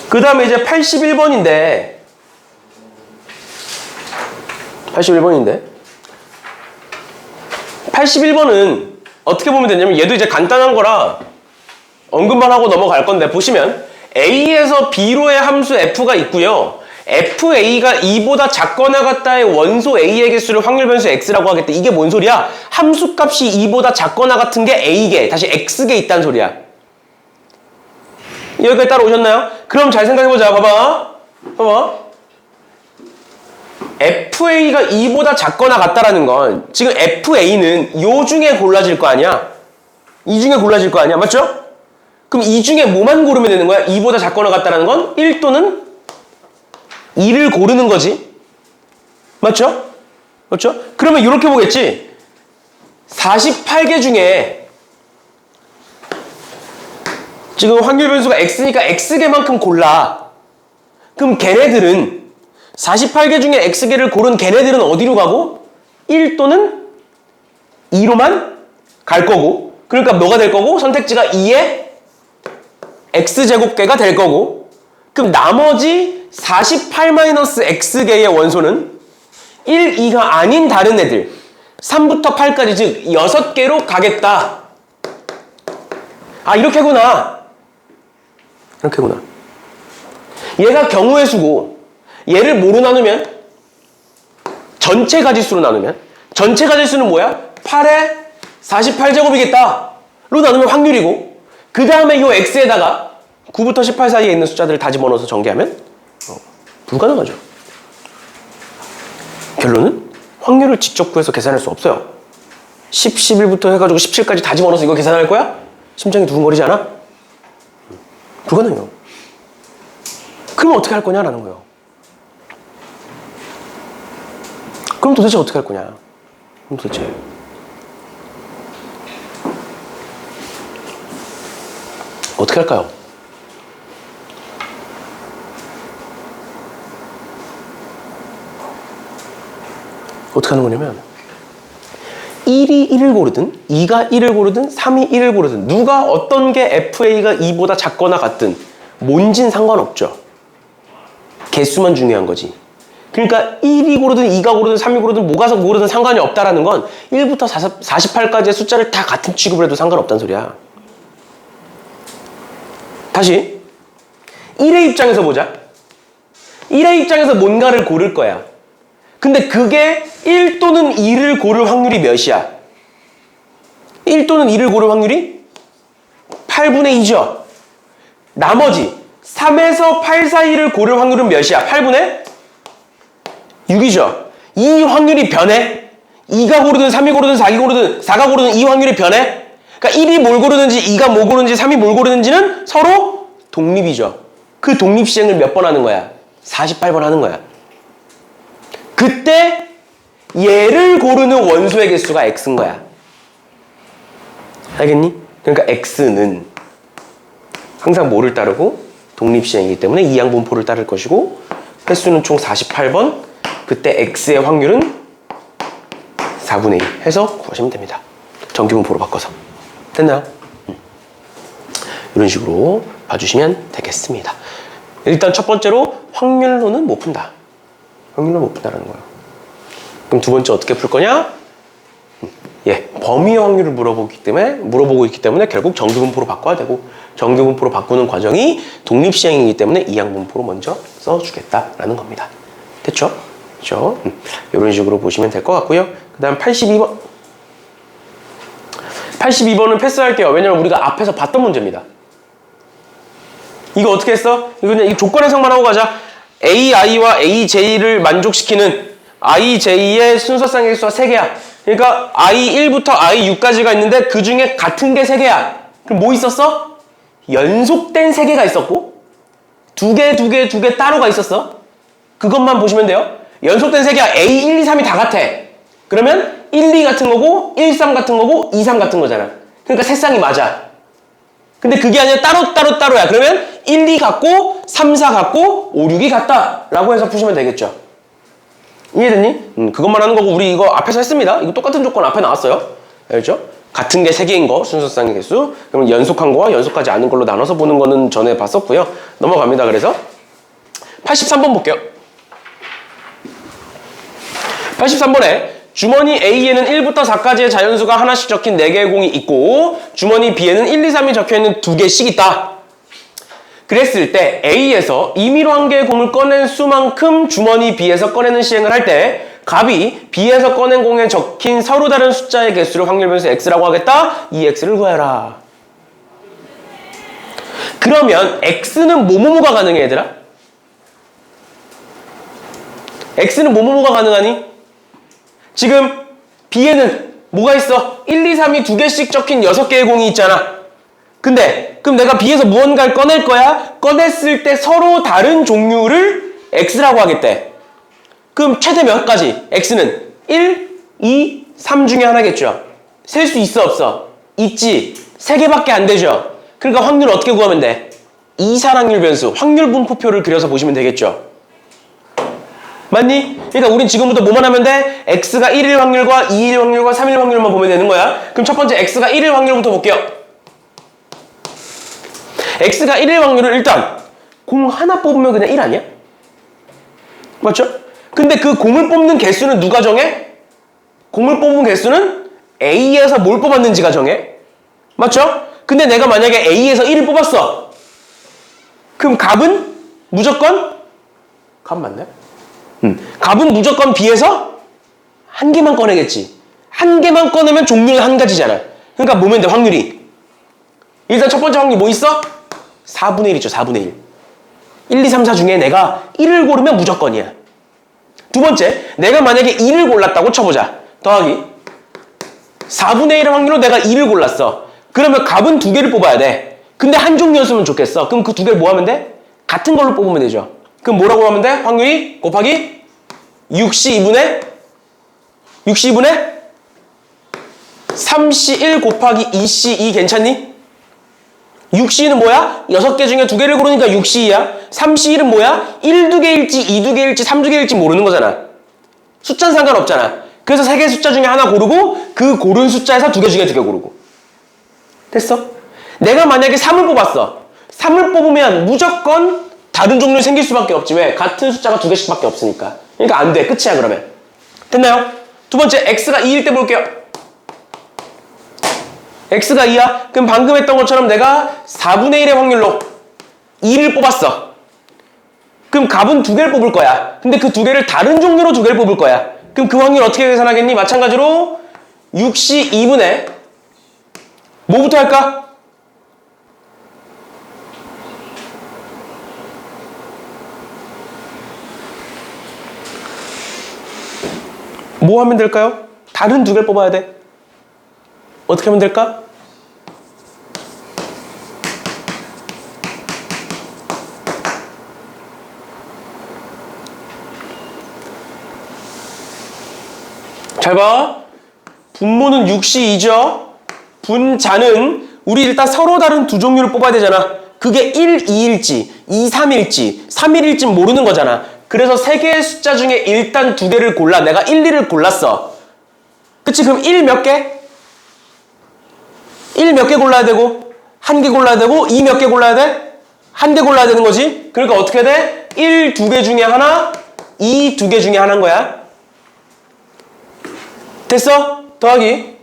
그 다음에 이제 81번인데 81번은 어떻게 보면 되냐면 얘도 이제 간단한 거라 언급만 하고 넘어갈 건데 보시면 A에서 B로의 함수 F가 있고요. FA가 2보다 작거나 같다의 원소 A의 개수를 확률 변수 X라고 하겠다. 이게 뭔 소리야? 함수값이 2보다 작거나 같은 게 A개, 다시 X개 있다는 소리야. 여기까지 따라오셨나요? 그럼 잘 생각해보자. 봐봐. FA가 2보다 작거나 같다라는 건 지금 FA는 요 중에 골라질 거 아니야? 이 중에 골라질 거 아니야? 맞죠? 그럼 이 중에 뭐만 고르면 되는 거야? 2보다 작거나 같다라는 건 1 또는 2를 고르는 거지. 맞죠? 그렇죠? 그러면 이렇게 보겠지. 48개 중에 지금 확률 변수가 X니까 X개만큼 골라. 그럼 걔네들은 48개 중에 X개를 고른 걔네들은 어디로 가고? 1 또는 2로만 갈 거고 그러니까 뭐가 될 거고? 선택지가 2의 x제곱계가 될 거고, 그럼 나머지 48-x개의 원소는 1, 2가 아닌 다른 애들 3부터 8까지, 즉 6개로 가겠다. 아, 이렇게구나. 이렇게구나. 얘가 경우의 수고, 얘를 뭐로 나누면? 전체 가지수로 나누면? 전체 가지수는 뭐야? 8에 48제곱이겠다 로 나누면 확률이고, 그 다음에 요 x에다가 9부터 18 사이에 있는 숫자들을 다 집어넣어서 전개하면 불가능하죠. 결론은 확률을 직접 구해서 계산할 수 없어요. 10, 11부터 해가지고 17까지 다 집어넣어서 이거 계산할 거야? 심장이 두근거리지 않아? 불가능해요. 그럼 어떻게 할 거냐라는 거예요. 그럼 도대체 어떻게 할 거냐? 그럼 도대체 어떻게 할까요? 어떻게 하는 거냐면 1이 1을 고르든 2가 1을 고르든 3이 1을 고르든 누가 어떤 게 FA가 2보다 작거나 같든 뭔진 상관없죠. 개수만 중요한 거지. 그러니까 1이 고르든 2가 고르든 3이 고르든 뭐가 고르든 상관이 없다라는 건 1부터 48까지의 숫자를 다 같은 취급을 해도 상관없다는 소리야. 다시 1의 입장에서 보자. 1의 입장에서 뭔가를 고를 거야. 근데 그게 1 또는 2를 고를 확률이 몇이야? 1 또는 2를 고를 확률이 8분의 2죠. 나머지 3에서 8 사이를 고를 확률은 몇이야? 8분의 6이죠. 이 확률이 변해? 2가 고르든 3이 고르든 4가 고르든 4가 고르든 이 확률이 변해? 그러니까 1이 뭘 고르는지 2가 뭘 고르는지 3이 뭘 고르는지는 서로 독립이죠. 그 독립 시행을 몇 번 하는 거야? 48번 하는 거야. 그때 얘를 고르는 원소의 개수가 x인 거야. 알겠니? 그러니까 x는 항상 뭐를 따르고? 독립시행이기 때문에 이항분포를 따를 것이고, 횟수는 총 48번, 그때 x의 확률은 4분의 1 해서 구하시면 됩니다. 정기분포로 바꿔서. 됐나요? 이런 식으로 봐주시면 되겠습니다. 일단 첫 번째로 확률로는 못 푼다. 확률로 못 푼다는 거예요. 그럼 두 번째 어떻게 풀 거냐? 범위의 확률을 물어보고 있기 때문에 결국 정기분포로 바꿔야 되고, 정기분포로 바꾸는 과정이 독립시행이기 때문에 이항분포로 먼저 써주겠다라는 겁니다. 됐죠? 그렇죠? 이런 식으로 보시면 될 것 같고요. 그 다음 82번. 82번은 패스할게요. 왜냐면 우리가 앞에서 봤던 문제입니다. 이거 어떻게 했어? 이거 그냥 이 조건 해석만 하고 가자. AI와 AJ를 만족시키는 IJ의 순서쌍의 개수가 3개야. 그러니까 I1부터 I6까지가 있는데 그 중에 같은 게 3개야. 그럼 뭐 있었어? 연속된 3개가 있었고 2개 따로가 있었어. 그것만 보시면 돼요. 연속된 3개야. A, 1, 2, 3이 다 같아. 그러면 1, 2 같은 거고 1, 3 같은 거고 2, 3 같은 거잖아. 그러니까 세 쌍이 맞아. 근데 그게 아니라 따로야. 그러면 1, 2 같고 3, 4 같고 5, 6이 같다 라고 해서 푸시면 되겠죠. 이해됐니? 그것만 하는 거고, 우리 이거 앞에서 했습니다. 이거 똑같은 조건 앞에 나왔어요. 알죠? 같은 게 3개인 거, 순서쌍의 개수. 그러면 연속한 거와 연속하지 않은 걸로 나눠서 보는 거는 전에 봤었고요. 넘어갑니다. 그래서 83번 볼게요. 83번에 주머니 A에는 1부터 4까지의 자연수가 하나씩 적힌 4개의 공이 있고, 주머니 B에는 1, 2, 3이 적혀있는 2개씩 있다. 그랬을 때 A에서 임의로 한 개의 공을 꺼낸 수만큼 주머니 B에서 꺼내는 시행을 할 때 값이 B에서 꺼낸 공에 적힌 서로 다른 숫자의 개수를 확률 변수 X라고 하겠다. 이 X를 구해라. 그러면 X는 뭐뭐가 가능해, 얘들아? X는 뭐뭐가 가능하니? 지금 B에는 뭐가 있어? 1, 2, 3이 2개씩 적힌 6개의 공이 있잖아. 근데 그럼 내가 B에서 무언가를 꺼낼 거야? 꺼냈을 때 서로 다른 종류를 X라고 하겠대. 그럼 최대 몇 가지? X는 1, 2, 3 중에 하나겠죠. 셀 수 있어, 없어? 있지. 3개밖에 안 되죠. 그러니까 확률을 어떻게 구하면 돼? 이사랑률 변수, 확률 분포표를 그려서 보시면 되겠죠. 맞니? 그러니까 우린 지금부터 뭐만 하면 돼? x가 1일 확률과 2일 확률과 3일 확률만 보면 되는 거야. 그럼 첫 번째 x가 1일 확률부터 볼게요. x가 1일 확률을 일단 공 하나 뽑으면 그냥 1 아니야? 맞죠? 근데 그 공을 뽑는 개수는 누가 정해? 공을 뽑은 개수는 A에서 뭘 뽑았는지가 정해. 맞죠? 근데 내가 만약에 A에서 1을 뽑았어. 그럼 값은 무조건 값 맞나요? 값은 무조건 B에서 한 개만 꺼내겠지. 한 개만 꺼내면 종류는 한 가지잖아. 그러니까 뭐면 돼, 확률이. 일단 첫 번째 확률 뭐 있어? 4분의 1 있죠, 4분의 1. 1, 2, 3, 4 중에 내가 1을 고르면 무조건이야. 두 번째, 내가 만약에 2를 골랐다고 쳐보자. 더하기 4분의 1의 확률로 내가 2를 골랐어. 그러면 값은 두 개를 뽑아야 돼. 근데 한 종류였으면 좋겠어. 그럼 그 두 개를 뭐 하면 돼? 같은 걸로 뽑으면 되죠. 그럼 뭐라고 하면 돼? 확률이 곱하기 6C2분의 3C1 곱하기 2C2 괜찮니? 6C는 뭐야? 6개 중에 2개를 고르니까 6C야. 3C1은 뭐야? 1, 2개일지 2, 2개일지 3, 2개일지 모르는 거잖아. 숫자는 상관없잖아. 그래서 3개의 숫자 중에 하나 고르고 그 고른 숫자에서 2개 중에 2개 고르고. 됐어? 내가 만약에 3을 뽑았어. 3을 뽑으면 무조건 다른 종류 생길 수밖에 없지. 왜? 같은 숫자가 2개씩밖에 없으니까. 그러니까 안 돼. 끝이야 그러면. 됐나요? 두 번째 x가 2일 때 볼게요. x가 2야? 그럼 방금 했던 것처럼 내가 4분의 1의 확률로 2를 뽑았어. 그럼 값은 2개를 뽑을 거야. 근데 그 2개를 다른 종류로 2개를 뽑을 거야. 그럼 그 확률 어떻게 계산하겠니? 마찬가지로 6C 2분의 뭐부터 할까? 뭐 하면 될까요? 다른 2개를 뽑아야 돼. 어떻게 하면 될까? 잘 봐. 분모는 6C2죠. 분자는 우리 일단 서로 다른 두 종류를 뽑아야 되잖아. 그게 1, 2일지, 2, 3일지, 3일일지 모르는 거잖아. 그래서 3개의 숫자 중에 일단 2개를 골라. 내가 1, 2를 골랐어. 그치? 그럼 1 몇 개? 1 몇 개 골라야 되고 1개 골라야 되고 2 몇 개 골라야 돼? 1개 골라야 되는 거지. 그러니까 어떻게 돼? 1, 2개 중에 하나, 2, 2개 중에 하나인 거야. 됐어? 더하기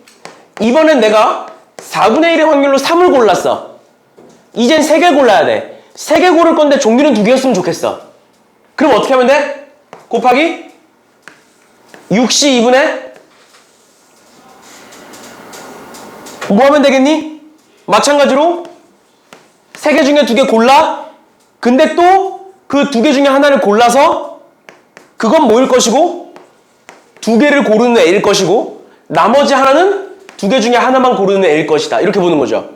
이번엔 내가 4분의 1의 확률로 3을 골랐어. 이젠 3개 골라야 돼. 3개 고를 건데 종류는 2개였으면 좋겠어. 그럼 어떻게 하면 돼? 곱하기 6C2분의 뭐 하면 되겠니? 마찬가지로 3개 중에 2개 골라. 근데 또 그 2개 중에 하나를 골라서 그건 뭐일 것이고 2개를 고르는 애일 것이고 나머지 하나는 2개 중에 하나만 고르는 애일 것이다. 이렇게 보는 거죠.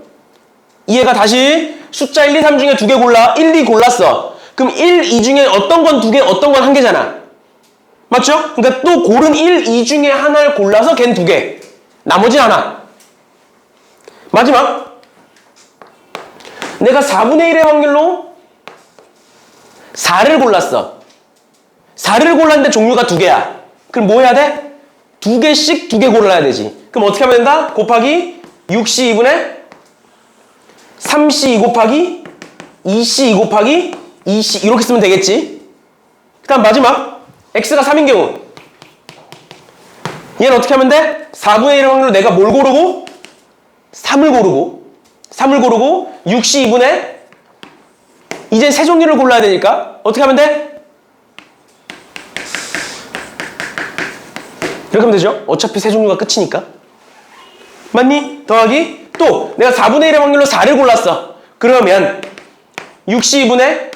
이해가 다시 숫자 1, 2, 3 중에 2개 골라. 1, 2 골랐어. 그럼 1, 2 중에 어떤 건 2개, 어떤 건 1개잖아. 맞죠? 그러니까 또 고른 1, 2 중에 하나를 골라서 걘 2개. 나머지 하나. 마지막. 내가 4분의 1의 확률로 4를 골랐어. 4를 골랐는데 종류가 2개야. 그럼 뭐 해야 돼? 2개씩 2개 골라야 되지. 그럼 어떻게 하면 된다? 곱하기 6C2분의 3C2 곱하기 2C2 곱하기 2C 이렇게 쓰면 되겠지. 그 다음 마지막 X가 3인 경우 얘는 어떻게 하면 돼? 4분의 1의 확률로 내가 뭘 고르고? 3을 고르고 6C2분의 이제 세 종류를 골라야 되니까 어떻게 하면 돼? 이렇게 하면 되죠. 어차피 세 종류가 끝이니까. 맞니? 더하기 또 내가 4분의 1의 확률로 4를 골랐어. 그러면 6C2분의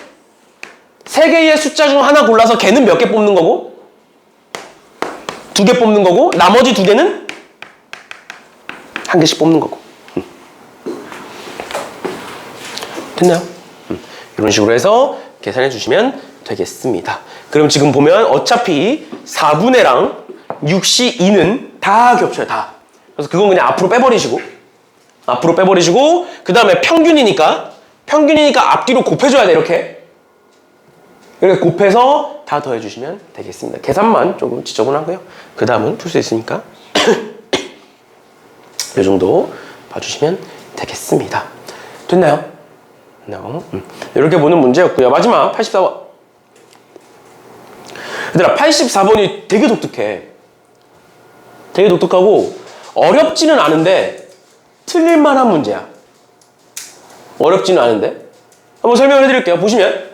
3개의 숫자 중 하나 골라서 걔는 몇 개 뽑는 거고 2개 뽑는 거고 나머지 2개는 1개씩 뽑는 거고. 됐나요? 이런 식으로 해서 계산해 주시면 되겠습니다. 그럼 지금 보면 어차피 4분의랑 6C2는 다 겹쳐요. 다. 그래서 그건 그냥 앞으로 빼버리시고 그 다음에 평균이니까 앞뒤로 곱해줘야 돼. 이렇게 곱해서 다 더해주시면 되겠습니다. 계산만 조금 지저분하고요. 그 다음은 풀 수 있으니까 이 정도 봐주시면 되겠습니다. 됐나요? No. 이렇게 보는 문제였고요. 마지막 84번. 얘들아, 84번이 되게 독특해. 되게 독특하고 어렵지는 않은데 틀릴 만한 문제야. 어렵지는 않은데 한번 설명을 해드릴게요. 보시면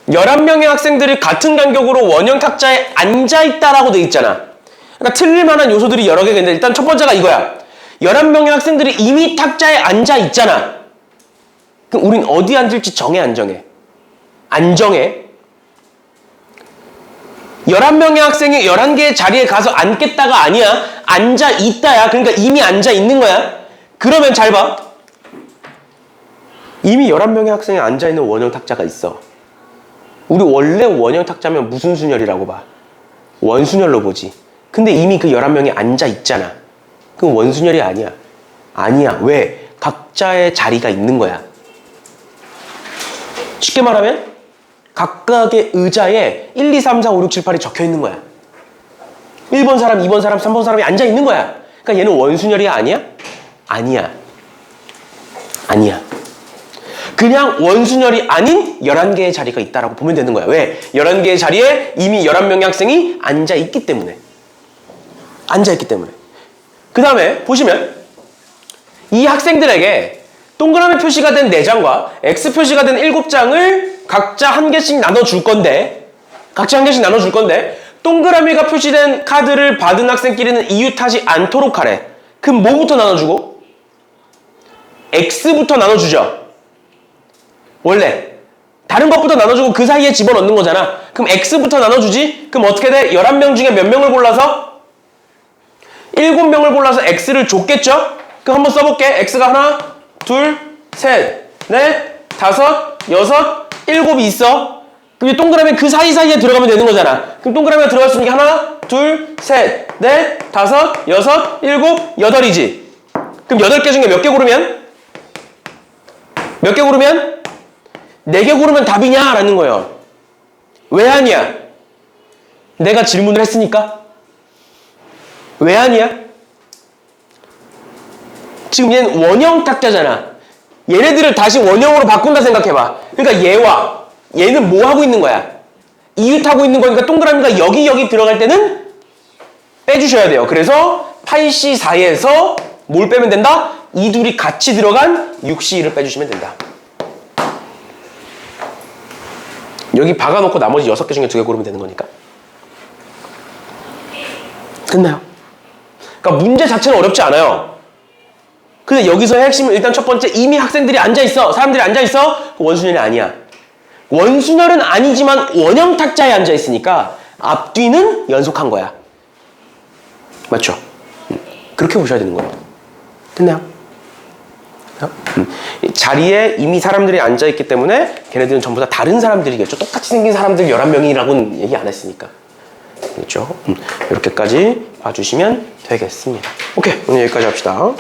11명의 학생들이 같은 간격으로 원형 탁자에 앉아있다라고 돼 있잖아. 그러니까 틀릴 만한 요소들이 여러 개가 있는데 일단 첫 번째가 이거야. 11명의 학생들이 이미 탁자에 앉아있잖아. 그럼 우린 어디 앉을지 정해, 안 정해? 안 정해. 11명의 학생이 11개의 자리에 가서 앉겠다가 아니야. 앉아있다야. 그러니까 이미 앉아있는 거야. 그러면 잘 봐. 이미 11명의 학생이 앉아있는 원형 탁자가 있어. 우리 원래 원형 탁자면 무슨 순열이라고 봐? 원순열로 보지. 근데 이미 그 11명이 앉아있잖아. 그럼 원순열이 아니야. 아니야. 왜? 각자의 자리가 있는 거야. 쉽게 말하면 각각의 의자에 1, 2, 3, 4, 5, 6, 7, 8이 적혀 있는 거야. 1번 사람, 2번 사람, 3번 사람이 앉아 있는 거야. 그러니까 얘는 원순열이 아니야? 아니야. 아니야. 그냥 원순열이 아닌 11개의 자리가 있다라고 보면 되는 거야. 왜? 11개의 자리에 이미 11명의 학생이 앉아있기 때문에. 앉아있기 때문에. 그 다음에 보시면 이 학생들에게 동그라미 표시가 된 4장과 X 표시가 된 7장을 각자 한 개씩 나눠줄 건데 동그라미가 표시된 카드를 받은 학생끼리는 이웃하지 않도록 하래. 그럼 뭐부터 나눠주고? X부터 나눠주죠. 원래 다른 것부터 나눠주고 그 사이에 집어넣는 거잖아. 그럼 X부터 나눠주지? 그럼 어떻게 돼? 11명 중에 몇 명을 골라서? 7명을 골라서 X를 줬겠죠? 그럼 한번 써볼게. X가 하나, 둘, 셋, 넷, 다섯, 여섯, 7이 있어. 그럼 동그라미 그 사이사이에 들어가면 되는 거잖아. 그럼 동그라미가 들어갔으니까 하나, 둘, 셋, 넷, 다섯, 여섯, 7, 8이지. 그럼 8개 중에 몇 개 고르면? 몇 개 고르면? 4개 고르면 답이냐? 라는 거예요. 왜 아니야? 내가 질문을 했으니까? 왜 아니야? 지금 얘는 원형 탁자잖아. 얘네들을 다시 원형으로 바꾼다 생각해봐. 그러니까 얘와 얘는 뭐 하고 있는 거야? 이웃하고 있는 거니까 동그라미가 여기 들어갈 때는 빼주셔야 돼요. 그래서 8C4에서 뭘 빼면 된다? 이 둘이 같이 들어간 6C1을 빼주시면 된다. 여기 박아놓고 나머지 6개 중에 2개 고르면 되는 거니까. 됐나요? 그러니까 문제 자체는 어렵지 않아요. 근데 여기서의 핵심은 일단 첫 번째, 이미 학생들이 앉아있어. 사람들이 앉아있어. 원순열이 아니야. 원순열은 아니지만 원형 탁자에 앉아있으니까 앞뒤는 연속한 거야. 맞죠? 그렇게 보셔야 되는 거예요. 됐나요? 자리에 이미 사람들이 앉아있기 때문에 걔네들은 전부 다 다른 사람들이겠죠. 똑같이 생긴 사람들 11명이라고는 얘기 안 했으니까. 그렇죠? 이렇게까지 봐주시면 되겠습니다. 오케이, 오늘 여기까지 합시다.